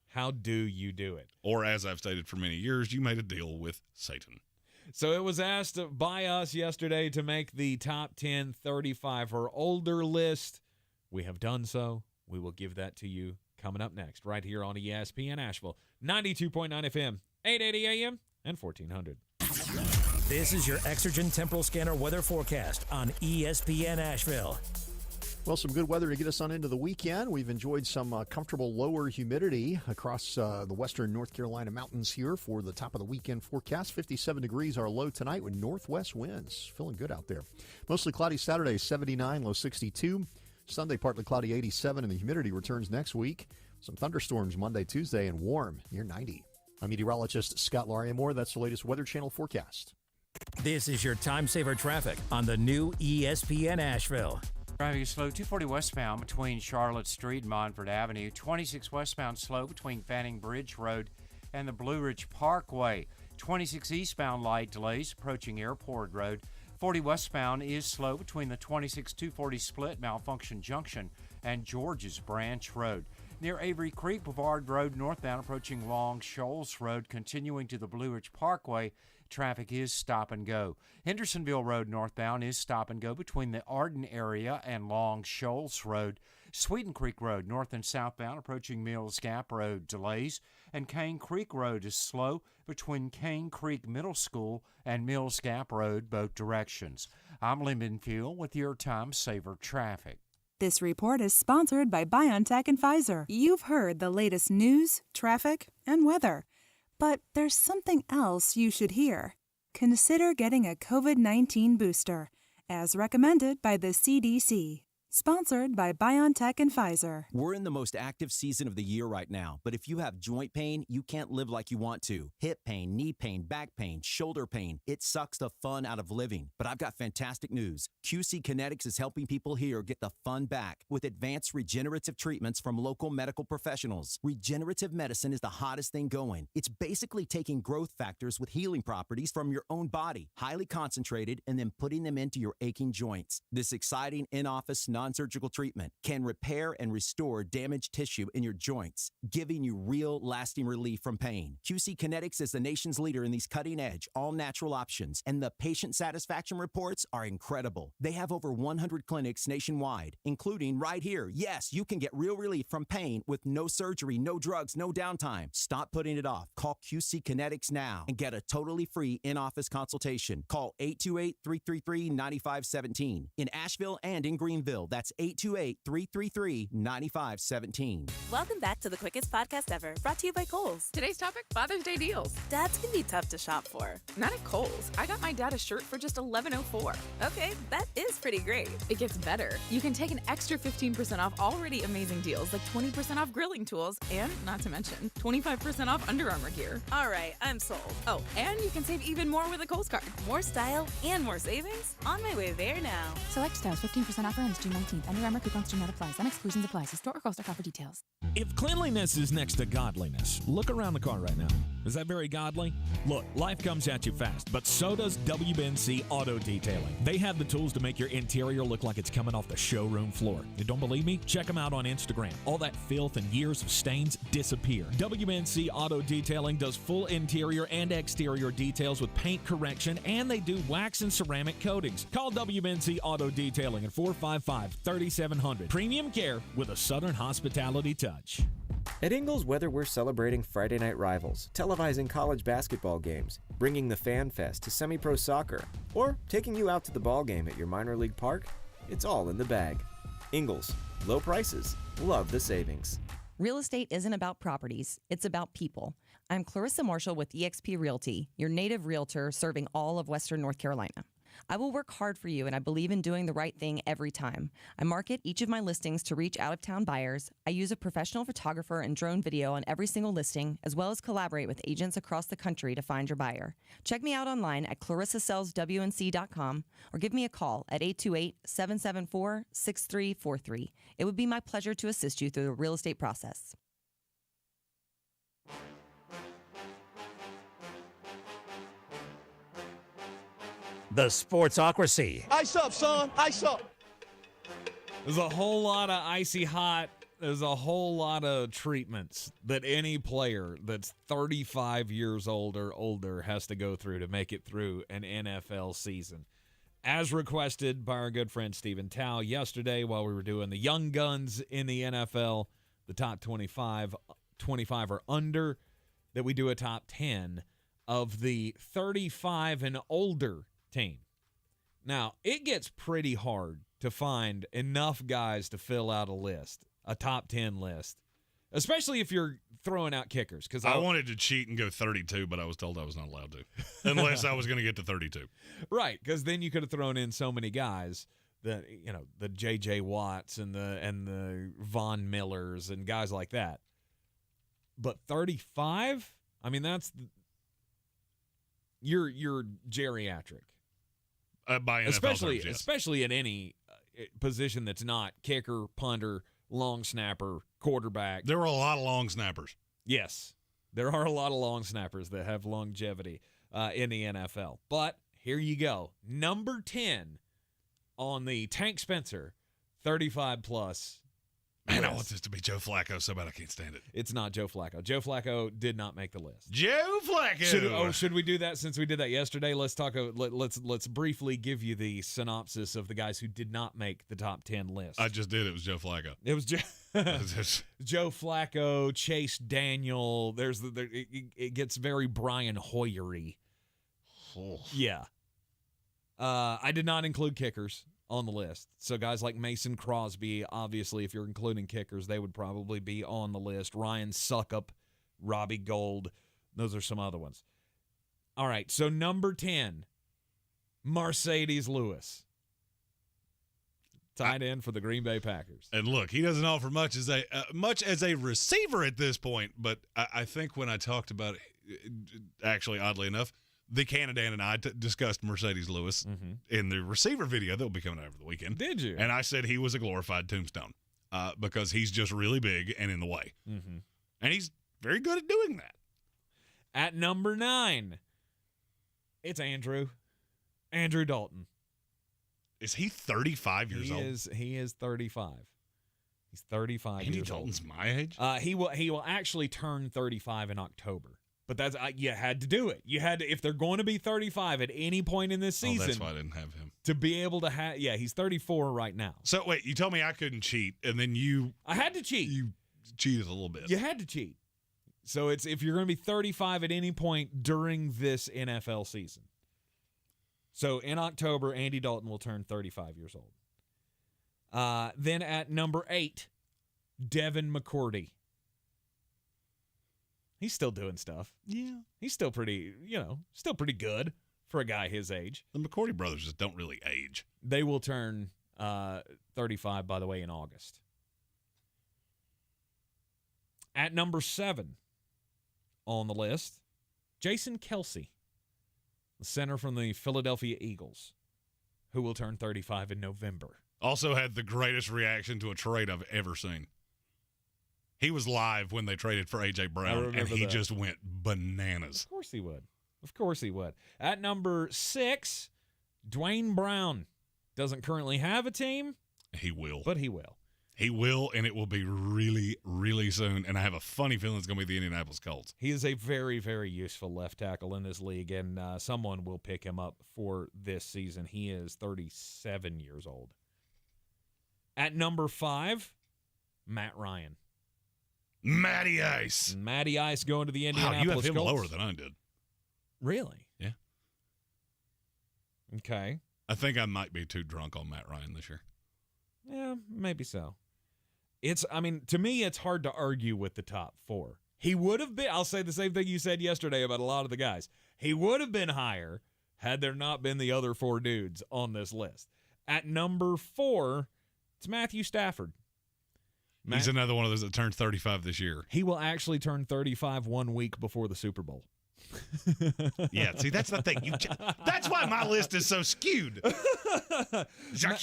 How do you do it? Or, as I've stated for many years, you made a deal with Satan. So it was asked by us yesterday to make the top 10 35 or older list. We have done so. We will give that to you coming up next, right here on ESPN Asheville, 92.9 FM, 880 AM, and 1400. This is your Exergen Temporal Scanner weather forecast on ESPN Asheville. Well, some good weather to get us on into the weekend. We've enjoyed some comfortable lower humidity across the western North Carolina mountains here for the top of the weekend forecast. 57 degrees our low tonight with northwest winds. Feeling good out there. Mostly cloudy Saturday, 79, low 62. Sunday, partly cloudy, 87, and the humidity returns next week. Some thunderstorms Monday, Tuesday, and warm near 90. I'm meteorologist Scott Lauriamore. That's the latest Weather Channel forecast. This is your time saver traffic on the new ESPN Asheville. Driving slow, 240 westbound between Charlotte Street and Monfort Avenue. 26 westbound slow between Fanning Bridge Road and the Blue Ridge Parkway. 26 eastbound light delays approaching Airport Road. 40 westbound is slow between the 26-240 split Malfunction Junction and George's Branch Road. Near Avery Creek Boulevard Road northbound approaching Long Shoals Road, continuing to the Blue Ridge Parkway, traffic is stop and go. Hendersonville Road northbound is stop and go between the Arden area and Long Shoals Road. Sweeten Creek Road north and southbound approaching Mills Gap Road delays, and Cane Creek Road is slow between Cane Creek Middle School and Mills Gap Road both directions. I'm Lyndon Fuel with your Time Saver Traffic. This report is sponsored by BioNTech and Pfizer. You've heard the latest news, traffic, and weather. But there's something else you should hear. Consider getting a COVID-19 booster, as recommended by the CDC. Sponsored by BioNTech and Pfizer. We're in the most active season of the year right now, but if you have joint pain, you can't live like you want to. Hip pain, knee pain, back pain, shoulder pain. It sucks the fun out of living. But I've got fantastic news. QC Kinetics is helping people here get the fun back with advanced regenerative treatments from local medical professionals. Regenerative medicine is the hottest thing going. It's basically taking growth factors with healing properties from your own body, highly concentrated, and then putting them into your aching joints. This exciting in-office non-surgical treatment can repair and restore damaged tissue in your joints, giving you real lasting relief from pain. QC Kinetics is the nation's leader in these cutting-edge, all-natural options, and the patient satisfaction reports are incredible. They have over 100 clinics nationwide, including right here. Yes, you can get real relief from pain with no surgery, no drugs, no downtime. Stop putting it off. Call QC Kinetics now and get a totally free in-office consultation. Call 828-333-9517 in Asheville and in Greenville. That's 828-333-9517. Welcome back to the quickest podcast ever, brought to you by Kohl's. Today's topic, Father's Day deals. Dads can be tough to shop for. Not at Kohl's. I got my dad a shirt for just $11.04. Okay, that is pretty great. It gets better. You can take an extra 15% off already amazing deals like 20% off grilling tools and, not to mention, 25% off Under Armour gear. All right, I'm sold. Oh, and you can save even more with a Kohl's card. More style and more savings? On my way there now. Select styles, 15% offer ends June 19th. Under Armour coupons do not apply. Some exclusions apply. See store or Kohl's for details. If cleanliness is next to godliness, look around the car right now. Is that very godly? Look, life comes at you fast, but so does WNC Auto Detailing. They have the tools to make your interior look like it's coming off the showroom floor. You don't believe me? Check them out on Instagram. All that filth and years of stains disappear. WNC Auto Detailing does full interior and exterior details with paint correction, and they do wax and ceramic coatings. Call WNC Auto Detailing at 455-3700. Premium care with a Southern hospitality touch. At Ingles, whether we're celebrating Friday night rivals, televising college basketball games, bringing the Fan Fest to semi-pro soccer, or taking you out to the ball game at your minor league park, it's all in the bag. Ingles, low prices, love the savings. Real estate isn't about properties, it's about people. I'm Clarissa Marshall with eXp Realty, your native realtor serving all of Western North Carolina. I will work hard for you, and I believe in doing the right thing every time. I market each of my listings to reach out-of-town buyers. I use a professional photographer and drone video on every single listing, as well as collaborate with agents across the country to find your buyer. Check me out online at clarissasellswnc.com or give me a call at 828-774-6343. It would be my pleasure to assist you through the real estate process. The Sportsocracy. Ice up, son. Ice up. There's a whole lot of icy hot. There's a whole lot of treatments that any player that's 35 years old or older has to go through to make it through an NFL season. as requested by our good friend Stephen Tao yesterday while we were doing the young guns in the NFL, the top 25 or under, that we do a top 10 of the 35 and older team. Now, it gets pretty hard to find enough guys to fill out a top 10 list, especially if you're throwing out kickers. Because I wanted to cheat and go 32, but I was told I was not allowed to, unless I was going to get to 32. Right, because then you could have thrown in so many guys, the J.J. Watts and the Von Millers and guys like that. But 35, I mean, that's you're geriatric. By NFL terms, especially in any position that's not kicker, punter, long snapper, quarterback. There are a lot of long snappers. Yes, there are a lot of long snappers that have longevity in the NFL. But here you go. Number 10 on the Tank Spencer 35-plus. Man, I want this to be Joe Flacco so bad I can't stand it. It's not Joe Flacco. Joe Flacco did not make the list. Joe Flacco. Should we do that since we did that yesterday? Let's talk. Let's briefly give you the synopsis of the guys who did not make the top 10 list. I just did. It was Joe Flacco. It was Joe Flacco, Chase Daniel. It gets very Brian Hoyer-y. Oh. Yeah. I did not include kickers on the list. So guys like Mason Crosby, obviously, if you're including kickers, they would probably be on the list. Ryan Suckup, Robbie Gould. Those are some other ones. All right, so number 10, Mercedes Lewis. Tight end for the Green Bay Packers. And look, he doesn't offer much as a receiver at this point, but I think when I talked about it, actually, oddly enough, the Canadan and I discussed Mercedes Lewis in the receiver video that will be coming out over the weekend. Did you? And I said he was a glorified tombstone because he's just really big and in the way. Mm-hmm. And he's very good at doing that. At number 9, it's Andrew Dalton. Is he 35 years old? He is 35. He's 35 Andy years Dalton's old. my age? He will actually turn 35 in October. But that's you had to do it. You had to, if they're going to be 35 at any point in this season. That's why I didn't have him. To be able to have, he's 34 right now. So wait, you told me I couldn't cheat, and then I had to cheat. You cheated a little bit. You had to cheat. So it's if you're going to be 35 at any point during this NFL season. So in October, Andy Dalton will turn 35 years old. Then at number 8, Devin McCourty. He's still doing stuff. Yeah. He's still pretty good for a guy his age. The McCourty brothers just don't really age. They will turn 35, by the way, in August. At number 7 on the list, Jason Kelce, the center from the Philadelphia Eagles, who will turn 35 in November. Also had the greatest reaction to a trade I've ever seen. He was live when they traded for A.J. Brown, and he just went bananas. Of course he would. Of course he would. At number 6, Dwayne Brown. Doesn't currently have a team. He will. But he will. He will, and it will be really, really soon. And I have a funny feeling it's going to be the Indianapolis Colts. He is a very, very useful left tackle in this league, and someone will pick him up for this season. He is 37 years old. At number 5, Matt Ryan. Matty Ice. Matty Ice going to the Indianapolis Colts. You have him Colts. lower than I did. Really? Yeah. Okay. I think I might be too drunk on Matt Ryan this year. Yeah, maybe so. To me, it's hard to argue with the top 4. He would have been, I'll say the same thing you said yesterday about a lot of the guys. He would have been higher had there not been the other 4 dudes on this list. At number 4, it's Matthew Stafford. He's another one of those that turned 35 this year. He will actually turn 35 1 week before the Super Bowl. Yeah, see, that's the thing. That's why my list is so skewed. Jacques.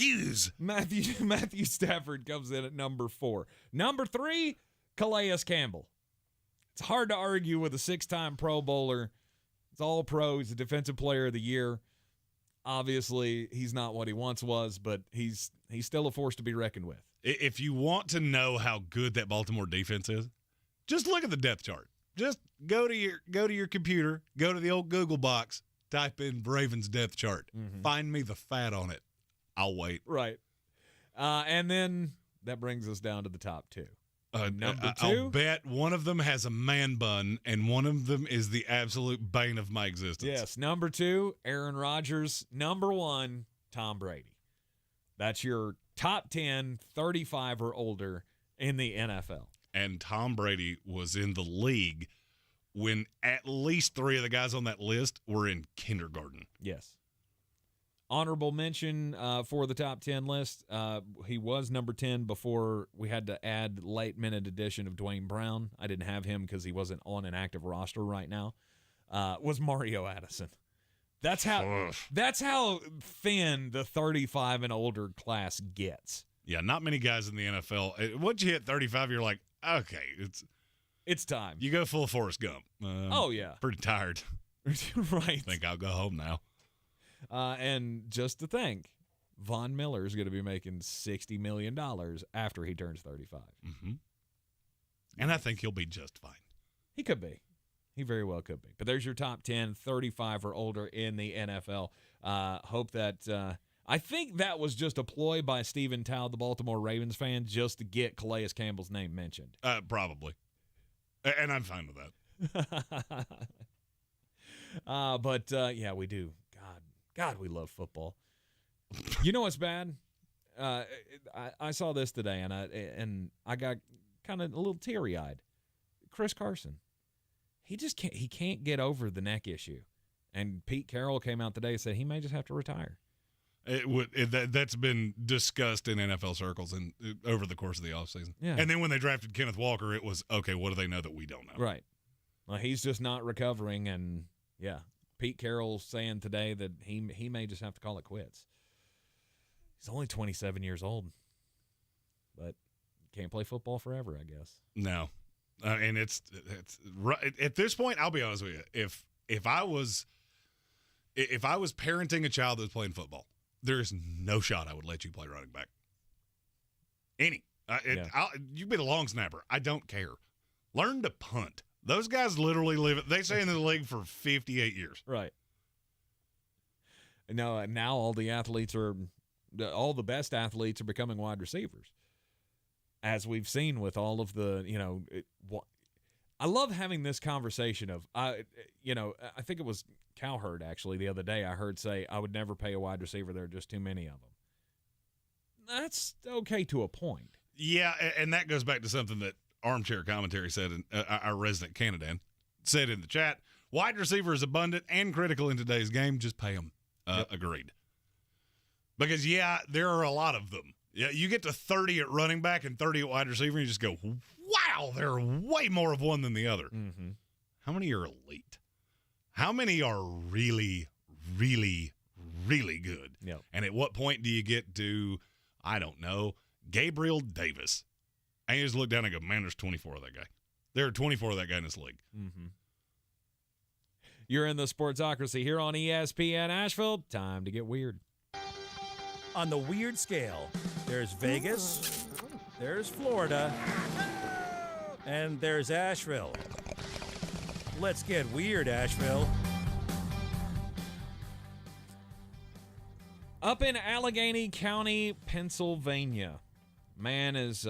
Matthew Stafford comes in at number 4. Number 3, Calais Campbell. It's hard to argue with a 6-time Pro Bowler. It's all pro. He's a defensive player of the year. Obviously, he's not what he once was, but he's still a force to be reckoned with. If you want to know how good that Baltimore defense is, just look at the depth chart. Just go to your computer, go to the old Google box, type in Ravens depth chart. Find me the fat on it. I'll wait. Right. And then that brings us down to the top two. Number two? I'll bet one of them has a man bun, and one of them is the absolute bane of my existence. Yes. Number two, Aaron Rodgers. Number one, Tom Brady. That's your top 10, 35 or older in the NFL. And Tom Brady was in the league when at least three of the guys on that list were in kindergarten. Yes. Honorable mention for the top 10 list. He was number 10 before we had to add late-minute addition of Dwayne Brown. I didn't have him because he wasn't on an active roster right now. Was Mario Addison. That's how thin the 35 and older class gets. Yeah, not many guys in the NFL. Once you hit 35, you're like, okay, it's time. You go full Forrest Gump. Oh, yeah. Pretty tired. Right. Think I'll go home now. And just to think, Von Miller is going to be making $60 million after he turns 35. Mm-hmm. And I think he'll be just fine. He could be. He very well could be. But there's your top 10, 35 or older in the NFL. Hope that I think that was just a ploy by Stephen Tow, the Baltimore Ravens fan, just to get Calais Campbell's name mentioned. Probably. And I'm fine with that. But yeah, we do. God, we love football. You know what's bad? I saw this today, and I got kind of a little teary-eyed. Chris Carson. He just can't get over the neck issue. And Pete Carroll came out today and said he may just have to retire. That's been discussed in NFL circles and over the course of the offseason. Yeah. And then when they drafted Kenneth Walker, it was, okay, what do they know that we don't know? Right. Well, he's just not recovering, and, yeah, Pete Carroll's saying today that he may just have to call it quits. He's only 27 years old, but can't play football forever, I guess. No. And it's at this point, I'll be honest with you. If I was parenting a child that was playing football, there is no shot I would let you play running back. You be the long snapper. I don't care. Learn to punt. Those guys literally they stay in the league for 58 years. Right. No, now all the best athletes are becoming wide receivers. As we've seen with all of the, I love having this conversation of, I think it was Cowherd actually the other day I heard say, I would never pay a wide receiver. There are just too many of them. That's okay to a point. Yeah, and that goes back to something that Armchair Commentary said, our resident Canadan said in the chat, wide receiver is abundant and critical in today's game. Just pay them. Yep. Agreed. Because, yeah, there are a lot of them. Yeah, you get to 30 at running back and 30 at wide receiver, and you just go, wow, there are way more of one than the other. Mm-hmm. How many are elite? How many are really, really, really good? Yep. And at what point do you get to, I don't know, Gabriel Davis? And you just look down and go, man, there's 24 of that guy. There are 24 of that guy in this league. Mm-hmm. You're in the Sportsocracy here on ESPN Asheville. Time to get weird. On the weird scale, there's Vegas, there's Florida, and there's Asheville. Let's get weird, Asheville. Up in Allegheny County, Pennsylvania, man is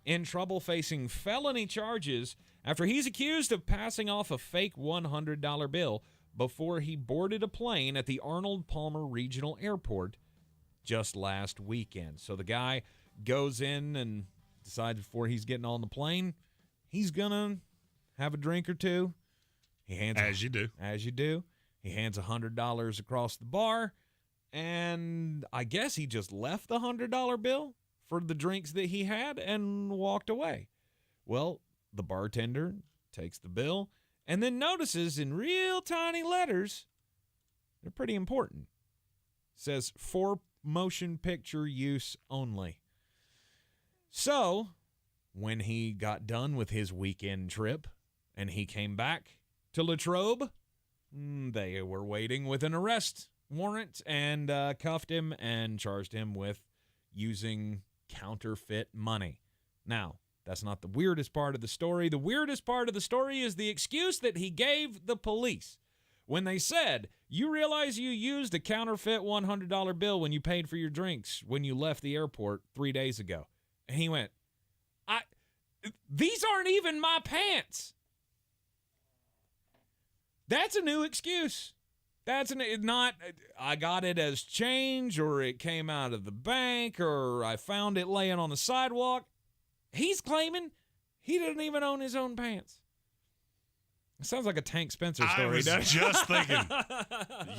in trouble facing felony charges after he's accused of passing off a fake $100 bill before he boarded a plane at the Arnold Palmer Regional Airport just last weekend. So the guy goes in and decides before he's getting on the plane, he's going to have a drink or two. As you do. He hands $100 across the bar, and I guess he just left the $100 bill for the drinks that he had and walked away. Well, the bartender takes the bill and then notices in real tiny letters, they're pretty important, says for motion picture use only. So, when he got done with his weekend trip and he came back to Latrobe, they were waiting with an arrest warrant and cuffed him and charged him with using counterfeit money. Now, that's not the weirdest part of the story. The weirdest part of the story is the excuse that he gave the police. when they said, you realize you used a counterfeit $100 bill when you paid for your drinks when you left the airport 3 days ago. And he went, these aren't even my pants. That's a new excuse. That's not, I got it as change, or it came out of the bank, or I found it laying on the sidewalk. He's claiming he didn't even own his own pants. It sounds like a Tank Spencer story. I was just thinking,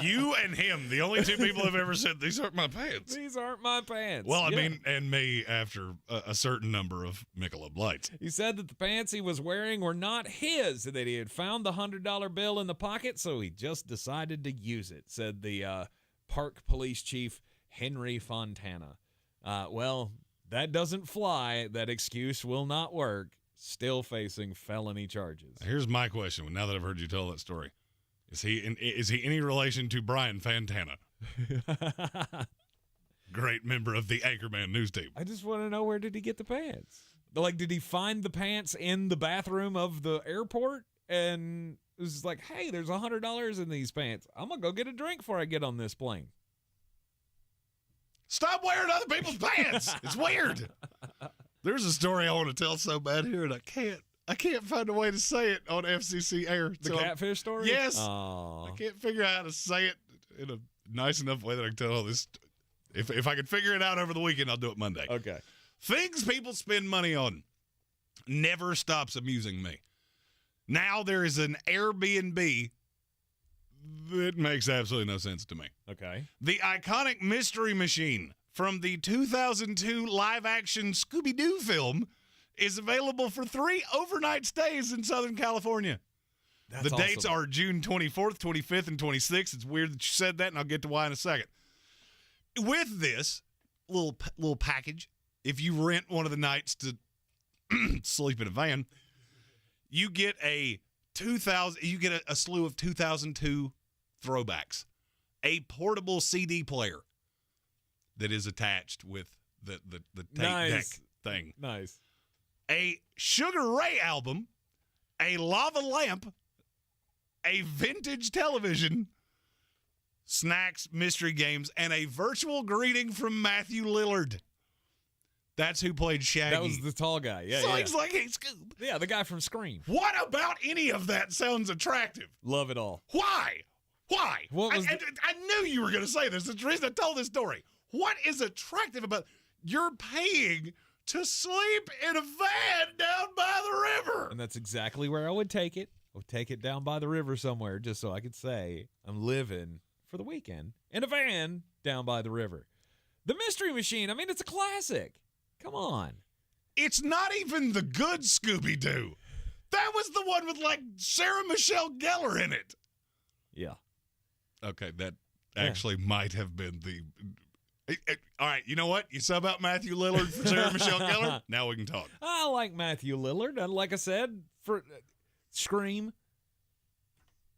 you and him, the only two people have ever said, these aren't my pants. These aren't my pants. Well, I mean, and me after a certain number of Michelob Lights. He said that the pants he was wearing were not his, that he had found the $100 bill in the pocket, so he just decided to use it, said the Park Police Chief Henry Fontana. Well, that doesn't fly. That excuse will not work. Still facing felony charges. Here's my question. Now that I've heard you tell that story, is he any relation to Brian Fontana? Great member of the Anchorman news team. I just want to know, where did he get the pants? Like, did he find the pants in the bathroom of the airport? And it was like, hey, there's $100 in these pants. I'm gonna go get a drink before I get on this plane. Stop wearing other people's pants. It's weird. There's a story I want to tell so bad here, and I can't find a way to say it on FCC air. The catfish story? Yes. Aww. I can't figure out how to say it in a nice enough way that I can tell all this. If I can figure it out over the weekend, I'll do it Monday. Okay. Things people spend money on never stops amusing me. Now there is an Airbnb that makes absolutely no sense to me. Okay. The iconic Mystery Machine from the 2002 live-action Scooby-Doo film is available for 3 overnight stays in Southern California. That's the dates awesome. are June 24th, 25th, and 26th. It's weird that you said that, and I'll get to why in a second. With this little package, if you rent one of the nights to sleep in a van, you get a slew of 2002 throwbacks, a portable CD player that is attached with the tape deck thing. Nice. A Sugar Ray album, a lava lamp, a vintage television, snacks, mystery games, and a virtual greeting from Matthew Lillard. That's who played Shaggy. That was the tall guy. Yeah, Sounds like a Scoob. Yeah, the guy from Scream. What about any of that sounds attractive? Love it all. Why? What was I knew you were going to say this. It's the reason I told this story. What is attractive about you're paying to sleep in a van down by the river? And that's exactly where I would take it. I would take it down by the river somewhere just so I could say I'm living for the weekend in a van down by the river. The Mystery Machine, I mean, it's a classic. Come on. It's not even the good Scooby-Doo. That was the one with, like, Sarah Michelle Gellar in it. Yeah. Okay, that actually might have been the... All right, you know what? You sub out Matthew Lillard for Sarah Michelle Gellar? Now we can talk. I like Matthew Lillard. And like I said, for Scream.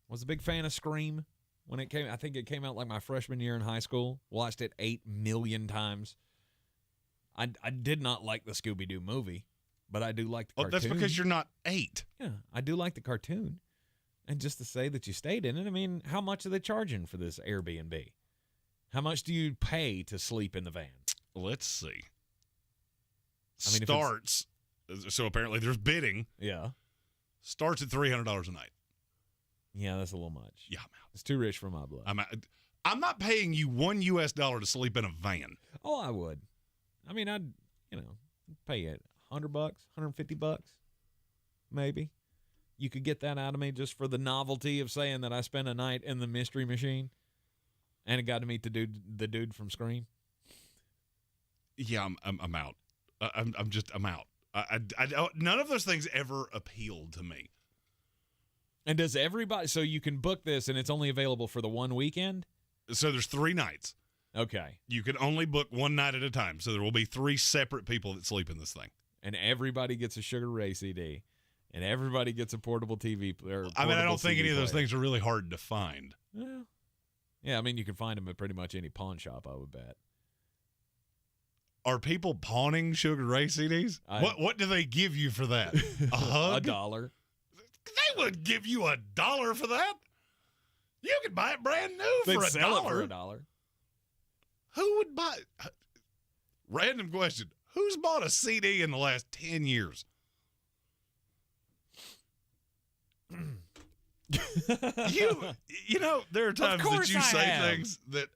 Was a big fan of Scream when it came. I think it came out like my freshman year in high school. Watched it 8 million times. I did not like the Scooby-Doo movie, but I do like the cartoon. That's because you're not 8. Yeah, I do like the cartoon. And just to say that you stayed in it, I mean, how much are they charging for this Airbnb? How much do you pay to sleep in the van? Let's see. I mean, starts, so apparently there's bidding. Yeah. Starts at $300 a night. Yeah, that's a little much. Yeah, I'm out. It's too rich for my blood. I'm not paying you $1 US to sleep in a van. Oh, I would. I mean, I'd pay you $100, $150, maybe. You could get that out of me just for the novelty of saying that I spent a night in the Mystery Machine, and it got to meet the dude from Scream. Yeah, I'm out. I'm out. I none of those things ever appealed to me. And does everybody? So you can book this, and it's only available for the one weekend. So there's 3 nights. Okay. You can only book one night at a time. So there will be 3 separate people that sleep in this thing. And everybody gets a Sugar Ray CD. And everybody gets a portable TV player. I don't think any of those things are really hard to find. Yeah, I mean, you can find them at pretty much any pawn shop, I would bet. Are people pawning Sugar Ray CDs? What do they give you for that? A hug? $1. They would give you $1 for that? You could buy it brand new They'd for sell it $1. for $1. Who would buy? Random question. Who's bought a CD in the last 10 years? You know, there are times that you say things that.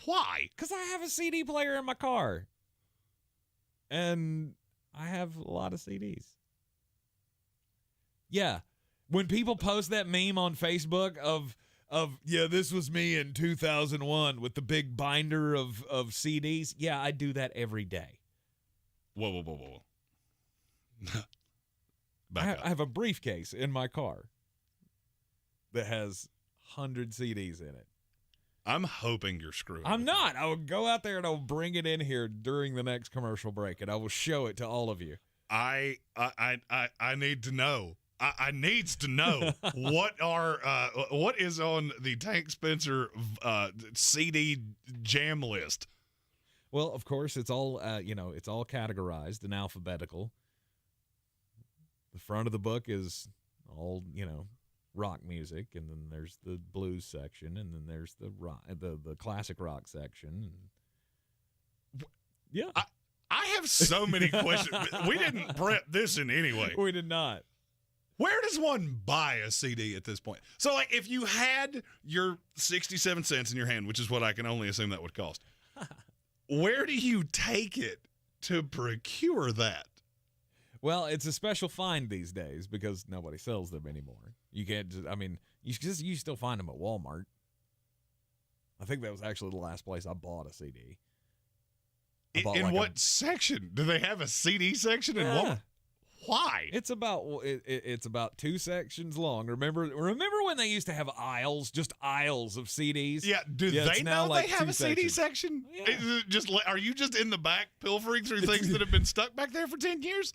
Why? Because I have a CD player in my car, and I have a lot of CDs. Yeah, when people post that meme on Facebook of yeah, this was me in 2001 with the big binder of CDs. Yeah, I do that every day. Whoa. I have a briefcase in my car that has 100 CDs in it. I'm hoping you're screwing. I'm not. I will go out there and I'll bring it in here during the next commercial break, and I will show it to all of you. I need to know. I needs to know what is on the Tank Spencer CD jam list. Well, of course, it's all it's all categorized in alphabetical. The front of the book is all rock music, and then there's the blues section, and then there's the rock, the classic rock section. Yeah, I have so many questions. We didn't prep this in any way. We did not. Where does one buy a CD at this point? So, like, if you had your 67 cents in your hand, which is what I can only assume that would cost, where do you take it to procure that? Well, it's a special find these days because nobody sells them anymore. You can't just, you still find them at Walmart. I think that was actually the last place I bought a CD. In what section? Do they have a CD section in Walmart? Why? It's about 2 sections long. Remember when they used to have aisles, just aisles of CDs? Yeah. Do they know they have a CD section? Yeah. Is it are you just in the back pilfering through things that have been stuck back there for 10 years?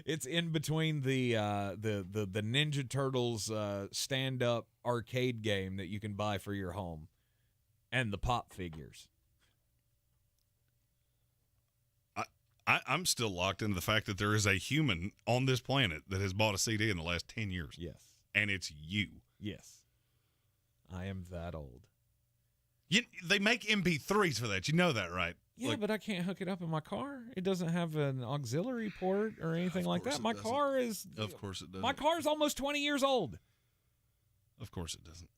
It's in between the Ninja Turtles stand-up arcade game that you can buy for your home and the pop figures. I'm still locked into the fact that there is a human on this planet that has bought a CD in the last 10 years. Yes. And it's you. Yes. I am that old. They make MP3s for that. You know that, right? Yeah, but I can't hook it up in my car. It doesn't have an auxiliary port or anything like that. My car is... Of course it doesn't. My car is almost 20 years old. Of course it doesn't.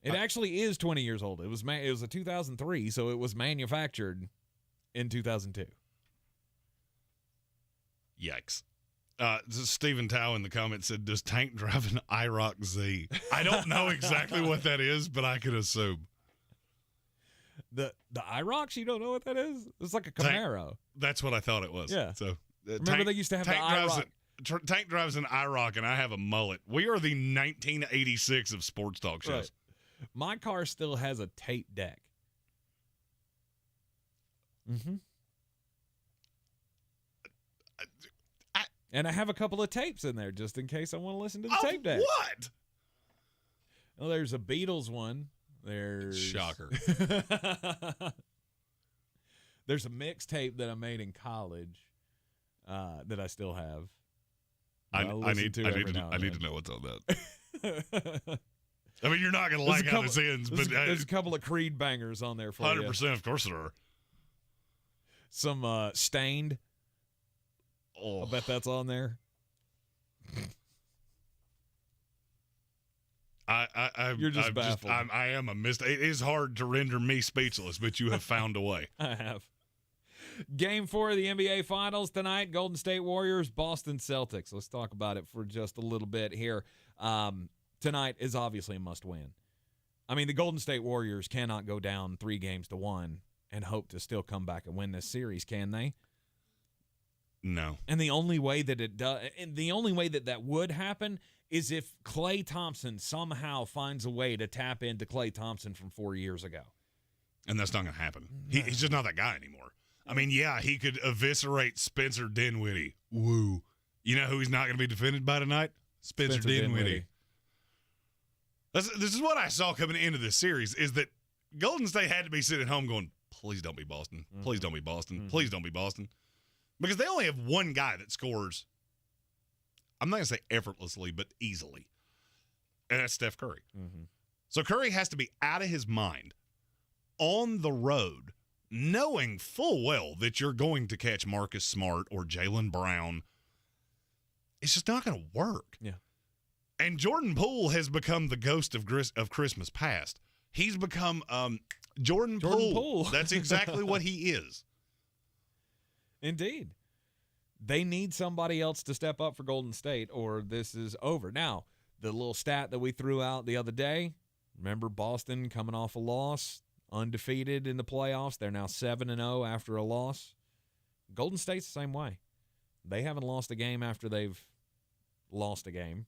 It actually is 20 years old. It was a 2003, so it was manufactured in 2002. Yikes. Stephen Tao in the comments said, does Tank drive an IROC Z? I don't know exactly what that is, but I could assume. The IROCs, you don't know what that is? It's like a Camaro. That's what I thought it was. Yeah. So remember they used to have the IROC. Tank drives an IROC, and I have a mullet. We are the 1986 of sports talk shows. Right. My car still has a tape deck. Mm-hmm. And I have a couple of tapes in there just in case I want to listen to the tape deck. What? Well, there's a Beatles one. There's shocker. There's a mixtape that I made in college that I still have. I need to know what's on that. I mean, you're not going to like how this ends, but there's a couple of Creed bangers on there for 100%. Of course there are. Some Stained. Oh. I bet that's on there. You're just baffled. I am a mistake. It is hard to render me speechless, but you have found a way. I have. Game 4 of the NBA Finals tonight, Golden State Warriors, Boston Celtics. Let's talk about it for just a little bit here. Tonight is obviously a must-win. I mean, the Golden State Warriors cannot go down 3-1 and hope to still come back and win this series, can they? No. And the only way that that would happen is if Klay Thompson somehow finds a way to tap into Klay Thompson from 4 years ago. And that's not going to happen. He's just not that guy anymore. I mean, yeah, he could eviscerate Spencer Dinwiddie. Woo. You know who he's not going to be defended by tonight? Spencer Dinwiddie. This is what I saw coming into this series, is that Golden State had to be sitting at home going, please don't be Boston. Please don't be Boston. Mm-hmm. Please don't be Boston. Because they only have one guy that scores, I'm not going to say effortlessly, but easily. and that's Steph Curry. Mm-hmm. So Curry has to be out of his mind on the road, knowing full well that you're going to catch Marcus Smart or Jaylen Brown. It's just not going to work. Yeah. And Jordan Poole has become the ghost of Christmas past. He's become Jordan Poole. That's exactly what he is. Indeed. They need somebody else to step up for Golden State, or this is over. Now, the little stat that we threw out the other day, remember Boston coming off a loss, undefeated in the playoffs. They're now 7-0 after a loss. Golden State's the same way. They haven't lost a game after they've lost a game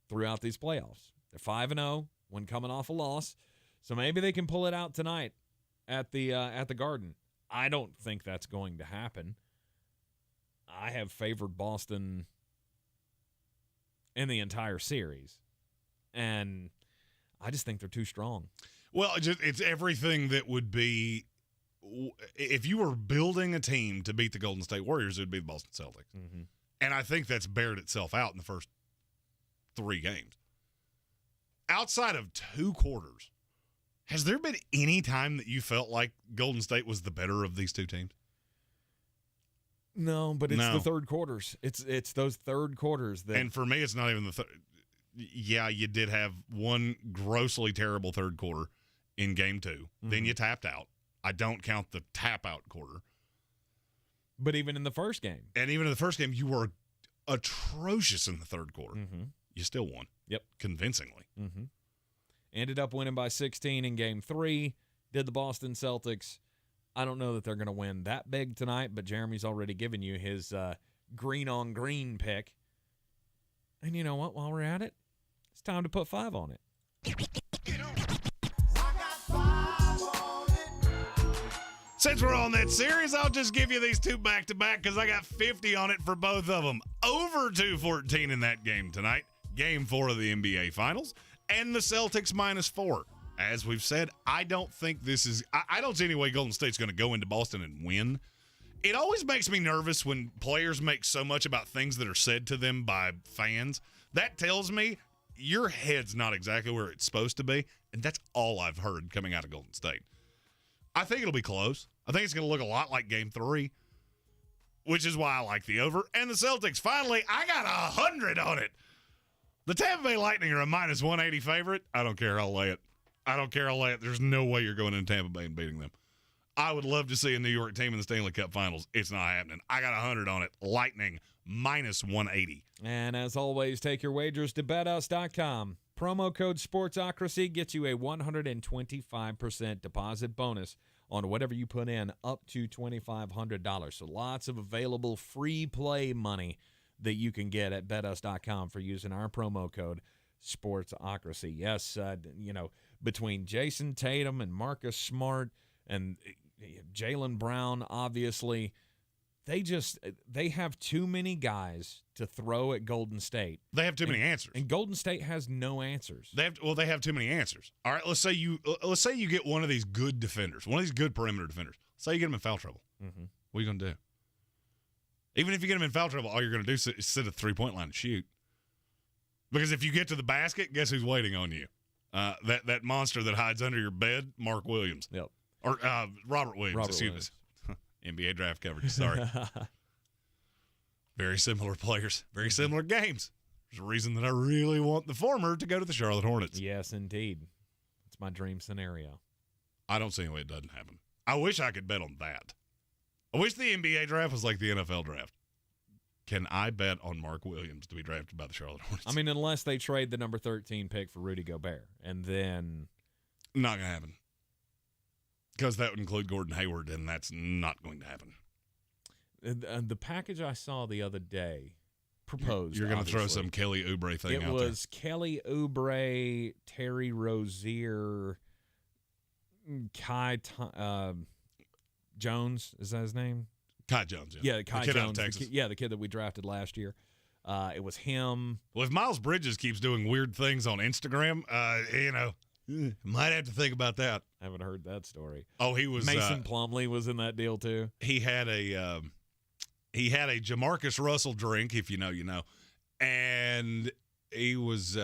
throughout these playoffs. They're 5-0 when coming off a loss. So maybe they can pull it out tonight at the Garden. I don't think that's going to happen. I have favored Boston in the entire series, and I just think they're too strong. Well, it's everything that would be if you were building a team to beat the Golden State Warriors, it would be the Boston Celtics. Mm-hmm. And I think that's bared itself out in the first 3 games. Outside of 2 quarters, has there been any time that you felt like Golden State was the better of these 2 teams? No, but it's the third quarters. It's those third quarters that. And for me, it's not even the third. Yeah, you did have one grossly terrible third quarter in game 2. Mm-hmm. Then you tapped out. I don't count the tap out quarter. But even in the first game. And even in the first game, you were atrocious in the third quarter. Mm-hmm. You still won. Yep. Convincingly. Mm-hmm. Ended up winning by 16 in game 3. Did the Boston Celtics. I don't know that they're going to win that big tonight, but Jeremy's already given you his green on green pick. And you know what? While we're at it, it's time to put 5 on it. Since we're on that series, I'll just give you these 2 back-to-back because I got 50 on it for both of them. Over 214 in that game tonight. Game 4 of the NBA Finals. And the Celtics -4. As we've said, I don't think this is – I don't see any way Golden State's going to go into Boston and win. It always makes me nervous when players make so much about things that are said to them by fans. That tells me your head's not exactly where it's supposed to be, and that's all I've heard coming out of Golden State. I think it'll be close. I think it's going to look a lot like Game 3, which is why I like the over. And the Celtics, finally, I got 100 on it. The Tampa Bay Lightning are a -180 favorite. I don't care. I'll lay it. There's no way you're going into Tampa Bay and beating them. I would love to see a New York team in the Stanley Cup Finals. It's not happening. I got 100 on it. Lightning -180. And as always, take your wagers to betus.com. Promo code Sportsocracy gets you a 125% deposit bonus on whatever you put in up to $2,500. So lots of available free play money that you can get at betus.com for using our promo code Sportsocracy. Yes, between Jason Tatum and Marcus Smart and Jaylen Brown, obviously, they have too many guys to throw at Golden State. They have too many answers. And Golden State has no answers. They have too many answers. All right, let's say you get one of these good defenders, one of these good perimeter defenders. Say you get them in foul trouble. Mm-hmm. What are you going to do? Even if you get them in foul trouble, all you're going to do is sit at the 3-point line and shoot. Because if you get to the basket, guess who's waiting on you? That monster that hides under your bed, Mark Williams. Yep. Or Robert Williams. Excuse me. NBA draft coverage. Sorry. Very similar players. Very similar games. There's a reason that I really want the former to go to the Charlotte Hornets. Yes, indeed. It's my dream scenario. I don't see any way it doesn't happen. I wish I could bet on that. I wish the NBA draft was like the NFL draft. Can I bet on Mark Williams to be drafted by the Charlotte Hornets? I mean, unless they trade the number 13 pick for Rudy Gobert, and then not going to happen. Because that would include Gordon Hayward, and that's not going to happen. The package I saw the other day proposed. You're going to throw some Kelly Oubre thing out there. It was Kelly Oubre, Terry Rozier, Kai Jones. Is that his name? Kai Jones. Yeah, Kai the kid Jones. Out of Texas. The kid that we drafted last year. It was him. Well, if Miles Bridges keeps doing weird things on Instagram, might have to think about that. I haven't heard that story. Oh, he was Mason Plumlee was in that deal too. He had a Jamarcus Russell drink, if you know, you know, and He was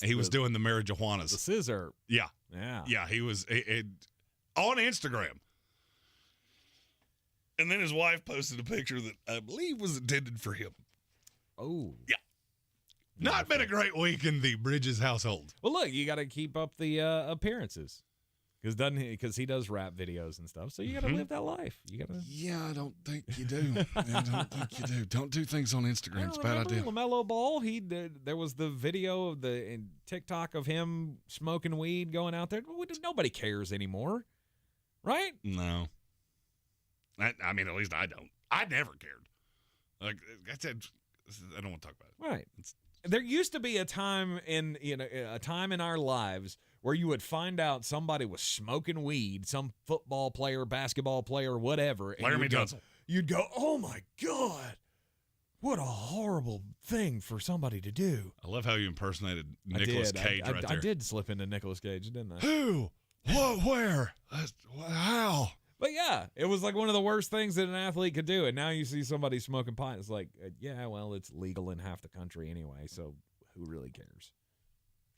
he was doing the marijuanas. The scissor. Yeah. Yeah. Yeah, he was on Instagram. And then his wife posted a picture that I believe was intended for him. Oh. Yeah. Not been a great week in the Bridges household. Well, look, you got to keep up the appearances. Because he does rap videos and stuff, so you got to live that life. You got to. Yeah, I don't think you do. I don't think you do. Don't do things on Instagram. It's a bad idea. LaMelo Ball, there was the video of in TikTok of him smoking weed going out there. Nobody cares anymore, right? No. I mean, at least I don't. I never cared. Like I said, I don't want to talk about it. Right. There used to be a time in our lives where you would find out somebody was smoking weed, some football player, basketball player, whatever. Larry Johnson. You'd go, oh, my God. What a horrible thing for somebody to do. I love how you impersonated Nicolas Cage right there. I did slip into Nicolas Cage, didn't I? Who? What? Where? How? But, yeah, it was like one of the worst things that an athlete could do. And now you see somebody smoking pot. It's like, yeah, well, it's legal in half the country anyway, so who really cares?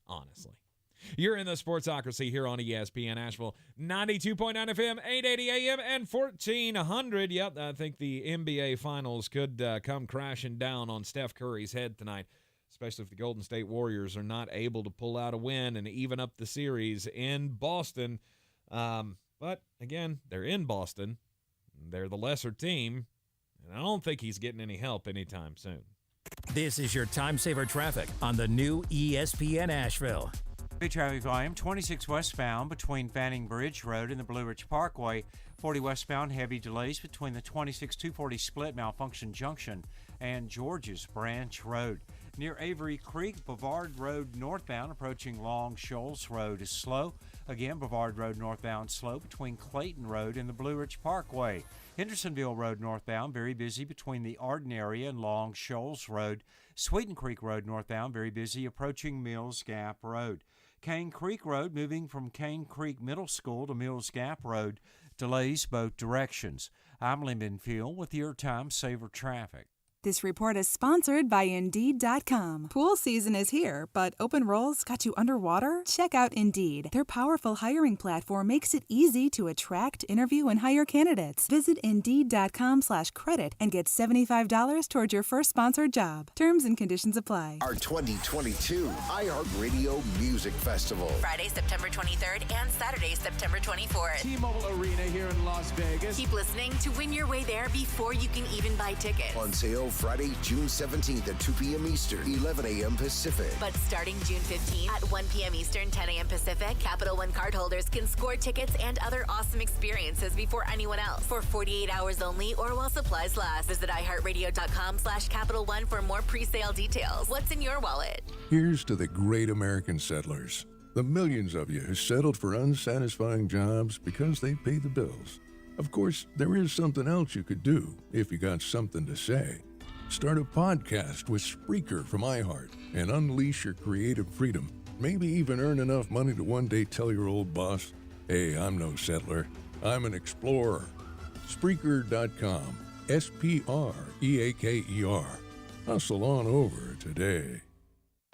Honestly. You're in the Sportsocracy here on ESPN Asheville, 92.9 FM, 880 AM, and 1400. Yep, I think the NBA Finals could come crashing down on Steph Curry's head tonight, especially if the Golden State Warriors are not able to pull out a win and even up the series in Boston. But, again, they're in Boston. They're the lesser team, and I don't think he's getting any help anytime soon. This is your time saver traffic on the new ESPN Asheville. Traffic volume 26 westbound between Fanning Bridge Road and the Blue Ridge Parkway. 40 westbound, heavy delays between the 26-240 split Malfunction Junction and George's Branch Road. Near Avery Creek, Bavard Road northbound approaching Long Shoals Road is slow. Again, Bavard Road northbound slow between Clayton Road and the Blue Ridge Parkway. Hendersonville Road northbound very busy between the Arden area and Long Shoals Road. Sweeten Creek Road northbound very busy approaching Mills Gap Road. Cane Creek Road moving from Cane Creek Middle School to Mills Gap Road delays both directions. I'm Lyndon Field with your Time Saver Traffic. This report is sponsored by Indeed.com. Pool season is here, but open roles got you underwater? Check out Indeed. Their powerful hiring platform makes it easy to attract, interview, and hire candidates. Visit Indeed.com/credit and get $75 toward your first sponsored job. Terms and conditions apply. Our 2022 iHeartRadio Music Festival. Friday, September 23rd and Saturday, September 24th. T-Mobile Arena here in Las Vegas. Keep listening to win your way there before you can even buy tickets. On sale Friday, June 17th at 2 p.m. Eastern, 11 a.m. Pacific. But starting June 15th at 1 p.m. Eastern, 10 a.m. Pacific, Capital One cardholders can score tickets and other awesome experiences before anyone else for 48 hours only or while supplies last. Visit iHeartRadio.com/Capital One for more pre-sale details. What's in your wallet? Here's to the great American settlers, the millions of you who settled for unsatisfying jobs because they pay the bills. Of course, there is something else you could do if you got something to say. Start a podcast with Spreaker from iHeart and unleash your creative freedom. Maybe even earn enough money to one day tell your old boss, hey, I'm no settler, I'm an explorer. Spreaker.com, Spreaker. Hustle on over today.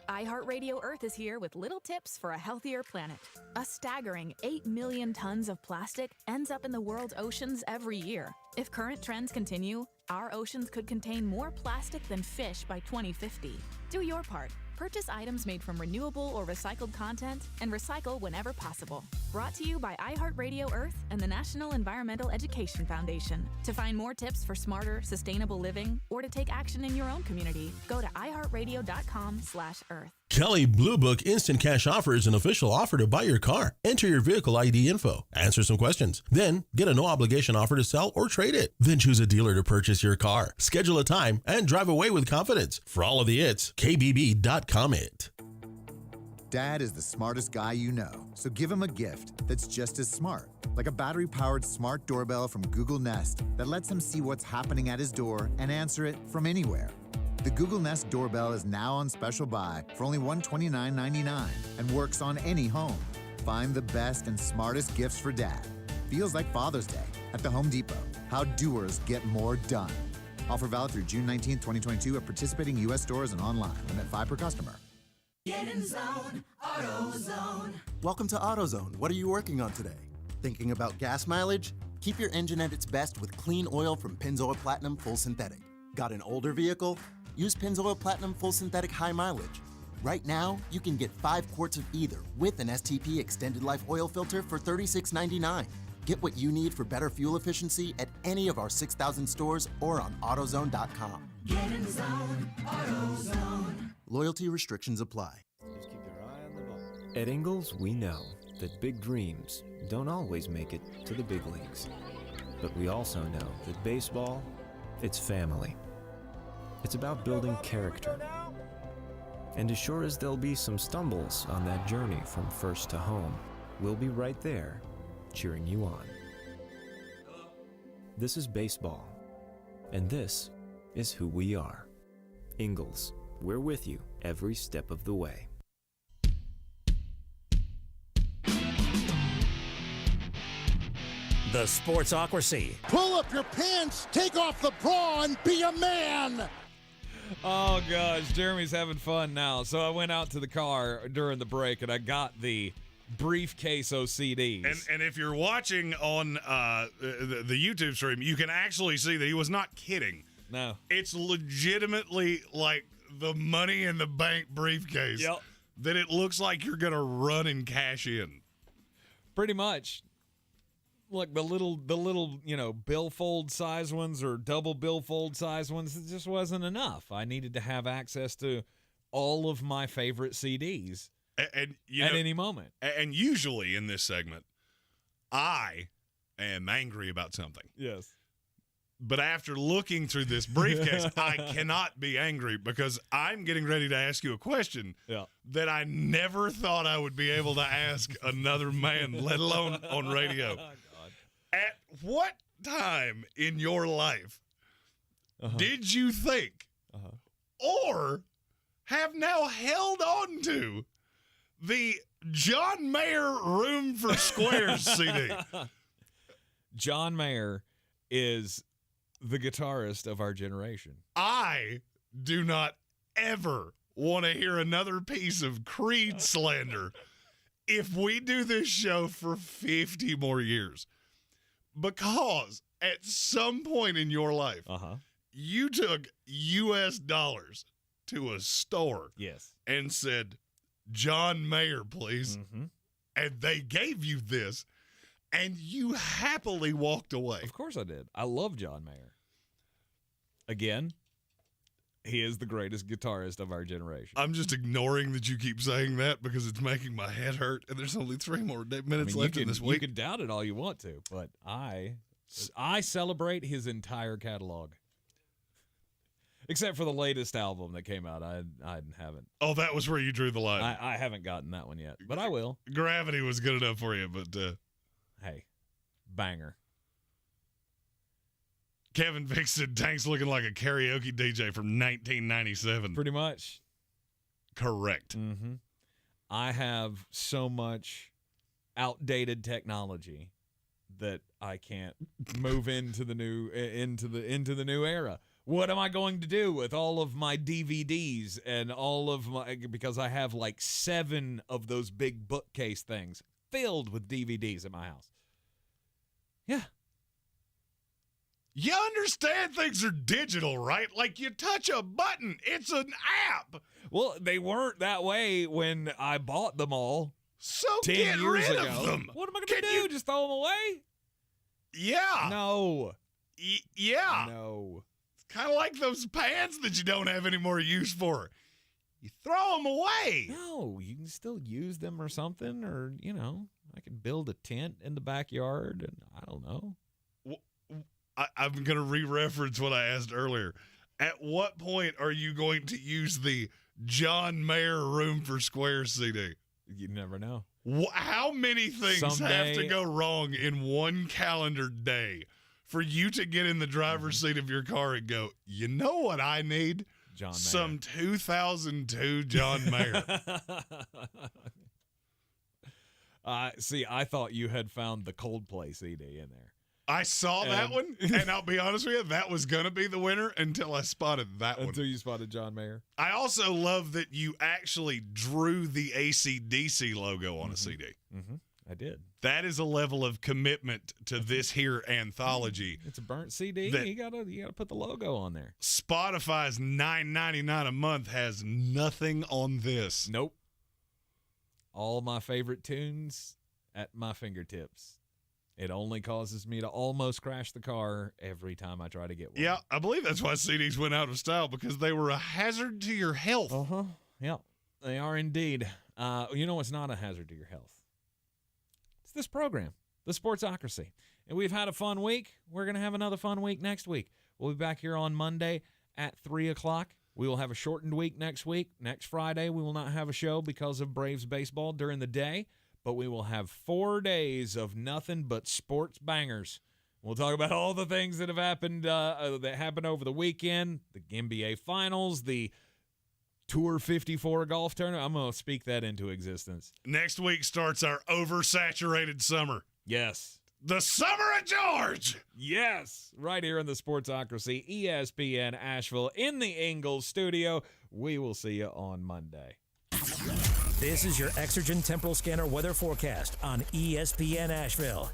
iHeartRadio Earth is here with little tips for a healthier planet. A staggering 8 million tons of plastic ends up in the world's oceans every year. If current trends continue, our oceans could contain more plastic than fish by 2050. Do your part. Purchase items made from renewable or recycled content and recycle whenever possible. Brought to you by iHeartRadio Earth and the National Environmental Education Foundation. To find more tips for smarter, sustainable living or to take action in your own community, go to iHeartRadio.com/Earth. Kelley Blue Book Instant Cash Offer is an official offer to buy your car. Enter your vehicle ID info, answer some questions, then get a no-obligation offer to sell or trade it. Then choose a dealer to purchase your car. Schedule a time and drive away with confidence. For all of the its, KBB.com it. Dad is the smartest guy you know, so give him a gift that's just as smart, like a battery-powered smart doorbell from Google Nest that lets him see what's happening at his door and answer it from anywhere. The Google Nest doorbell is now on special buy for only $129.99 and works on any home. Find the best and smartest gifts for Dad. Feels like Father's Day at the Home Depot. How doers get more done. Offer valid through June 19, 2022 at participating U.S. stores and online. Limit 5 per customer. Get in zone, AutoZone. Welcome to AutoZone. What are you working on today? Thinking about gas mileage? Keep your engine at its best with clean oil from Pennzoil Platinum Full Synthetic. Got an older vehicle? Use Pennzoil Platinum Full Synthetic High Mileage. Right now, you can get 5 quarts of either with an STP Extended Life Oil Filter for $36.99. Get what you need for better fuel efficiency at any of our 6,000 stores or on AutoZone.com. Get in zone, AutoZone. Loyalty restrictions apply. Just keep your eye on the ball. At Ingles, we know that big dreams don't always make it to the big leagues. But we also know that baseball, it's family. It's about building character. And as sure as there'll be some stumbles on that journey from first to home, we'll be right there, cheering you on. This is baseball, and this is who we are. Ingles, we're with you every step of the way. The Sportsocracy. Pull up your pants, take off the bra, and be a man! Oh, gosh, Jeremy's having fun now. So I went out to the car during the break, and I got the briefcase of CDs. And if you're watching on the YouTube stream, you can actually see that he was not kidding. No. It's legitimately like the Money in the Bank briefcase that it looks like you're going to run and cash in. Pretty much. Look, the little, billfold size ones or double billfold size ones, it just wasn't enough. I needed to have access to all of my favorite CDs at any moment. And usually in this segment, I am angry about something. Yes. But after looking through this briefcase, I cannot be angry because I'm getting ready to ask you a question that I never thought I would be able to ask another man, let alone on radio. At what time in your life did you think or have now held on to the John Mayer Room for Squares CD? John Mayer is the guitarist of our generation. I do not ever want to hear another piece of Creed slander if we do this show for 50 more years. Because at some point in your life, you took U.S. dollars to a store and said, John Mayer, please. And they gave you this, and you happily walked away. Of course I did. I love John Mayer. Again, he is the greatest guitarist of our generation. I'm just ignoring that you keep saying that because it's making my head hurt, and there's only 3 more minutes left in this week. You can doubt it all you want to, but I celebrate his entire catalog. Except for the latest album that came out. I haven't. Oh, that was where you drew the line. I haven't gotten that one yet, but I will. Gravity was good enough for you, but... hey, banger. Kevin Vick said Tank's looking like a karaoke DJ from 1997. Pretty much. Correct. I have so much outdated technology that I can't move into the new era. What am I going to do with all of my DVDs and all of my, because I have like 7 of those big bookcase things filled with DVDs at my house. Yeah. You understand things are digital, right? Like you touch a button, it's an app. Well, they weren't that way when I bought them all. So 10 get years rid ago. of them. What am I going to do? Just throw them away? Yeah. No. Yeah. No. It's kind of like those pants that you don't have any more use for. You throw them away. No, you can still use them or something, or, I could build a tent in the backyard, and I don't know. I'm going to re-reference what I asked earlier. At what point are you going to use the John Mayer Room for Squares CD? You never know. How many things have to go wrong in one calendar day for you to get in the driver's seat of your car and go, you know what I need? John Mayer. Some 2002 John Mayer. See, I thought you had found the Coldplay CD in there. I saw that one, and I'll be honest with you, that was going to be the winner until I spotted that one. Until you spotted John Mayer. I also love that you actually drew the AC/DC logo on a CD. Mm-hmm. I did. That is a level of commitment to this here anthology. It's a burnt CD. You gotta put the logo on there. Spotify's $9.99 a month has nothing on this. Nope. All my favorite tunes at my fingertips. It only causes me to almost crash the car every time I try to get one. Yeah, I believe that's why CDs went out of style, because they were a hazard to your health. Uh-huh. Yeah, they are indeed. You know what's not a hazard to your health? It's this program, the Sportsocracy. And we've had a fun week. We're going to have another fun week next week. We'll be back here on Monday at 3 o'clock. We will have a shortened week next week. Next Friday, we will not have a show because of Braves baseball during the day, but we will have 4 days of nothing but sports bangers. We'll talk about all the things that have happened over the weekend, the NBA Finals, the Tour 54 golf tournament. I'm going to speak that into existence. Next week starts our oversaturated summer. Yes. The Summer of George! Yes! Right here in the Sportsocracy, ESPN Asheville, in the Ingles Studio. We will see you on Monday. This is your Exergen Temporal Scanner weather forecast on ESPN Asheville.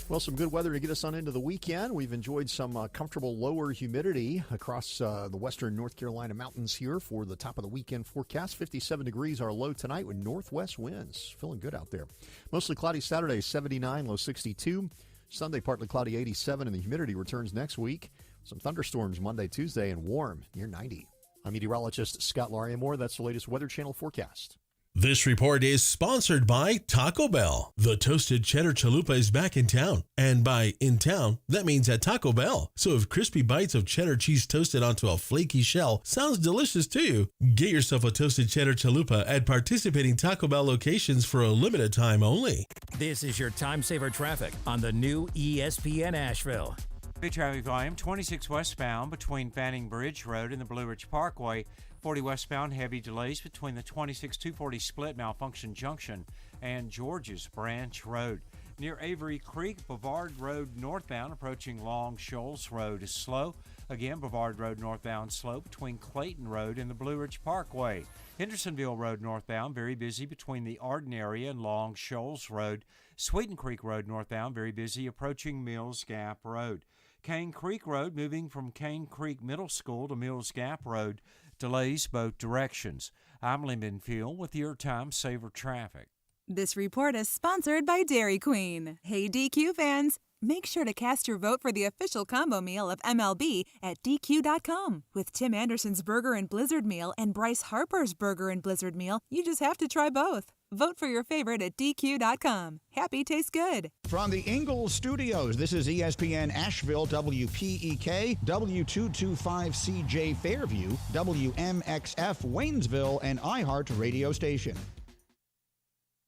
Well, some good weather to get us on into the weekend. We've enjoyed some comfortable lower humidity across the western North Carolina mountains here for the top of the weekend forecast. 57 degrees our low tonight with northwest winds. Feeling good out there. Mostly cloudy Saturday, 79, low 62. Sunday, partly cloudy, 87, and the humidity returns next week. Some thunderstorms Monday, Tuesday, and warm near 90. I'm meteorologist Scott Lauriamore. That's the latest Weather Channel forecast. This report is sponsored by Taco Bell. The toasted cheddar chalupa is back in town. And by in town, that means at Taco Bell. So if crispy bites of cheddar cheese toasted onto a flaky shell sounds delicious to you, get yourself a toasted cheddar chalupa at participating Taco Bell locations for a limited time only. This is your time saver traffic on the new ESPN Asheville. Big traffic volume, 26 westbound between Fanning Bridge Road and the Blue Ridge Parkway. 40 westbound, heavy delays between the 26-240 split Malfunction Junction and George's Branch Road. Near Avery Creek, Bavard Road northbound approaching Long Shoals Road is slow. Again, Bavard Road northbound slow between Clayton Road and the Blue Ridge Parkway. Hendersonville Road northbound very busy between the Arden area and Long Shoals Road. Sweeten Creek Road northbound very busy approaching Mills Gap Road. Cane Creek Road moving from Cane Creek Middle School to Mills Gap Road. Delays both directions. I'm Lyndon Field with your Time Saver Traffic. This report is sponsored by Dairy Queen. Hey, DQ fans, make sure to cast your vote for the official combo meal of MLB at DQ.com. With Tim Anderson's Burger and Blizzard Meal and Bryce Harper's Burger and Blizzard Meal, you just have to try both. Vote for your favorite at DQ.com. Happy tastes good. From the Ingles Studios, this is ESPN Asheville, WPEK, W225CJ Fairview, WMXF Waynesville, and iHeart Radio Station.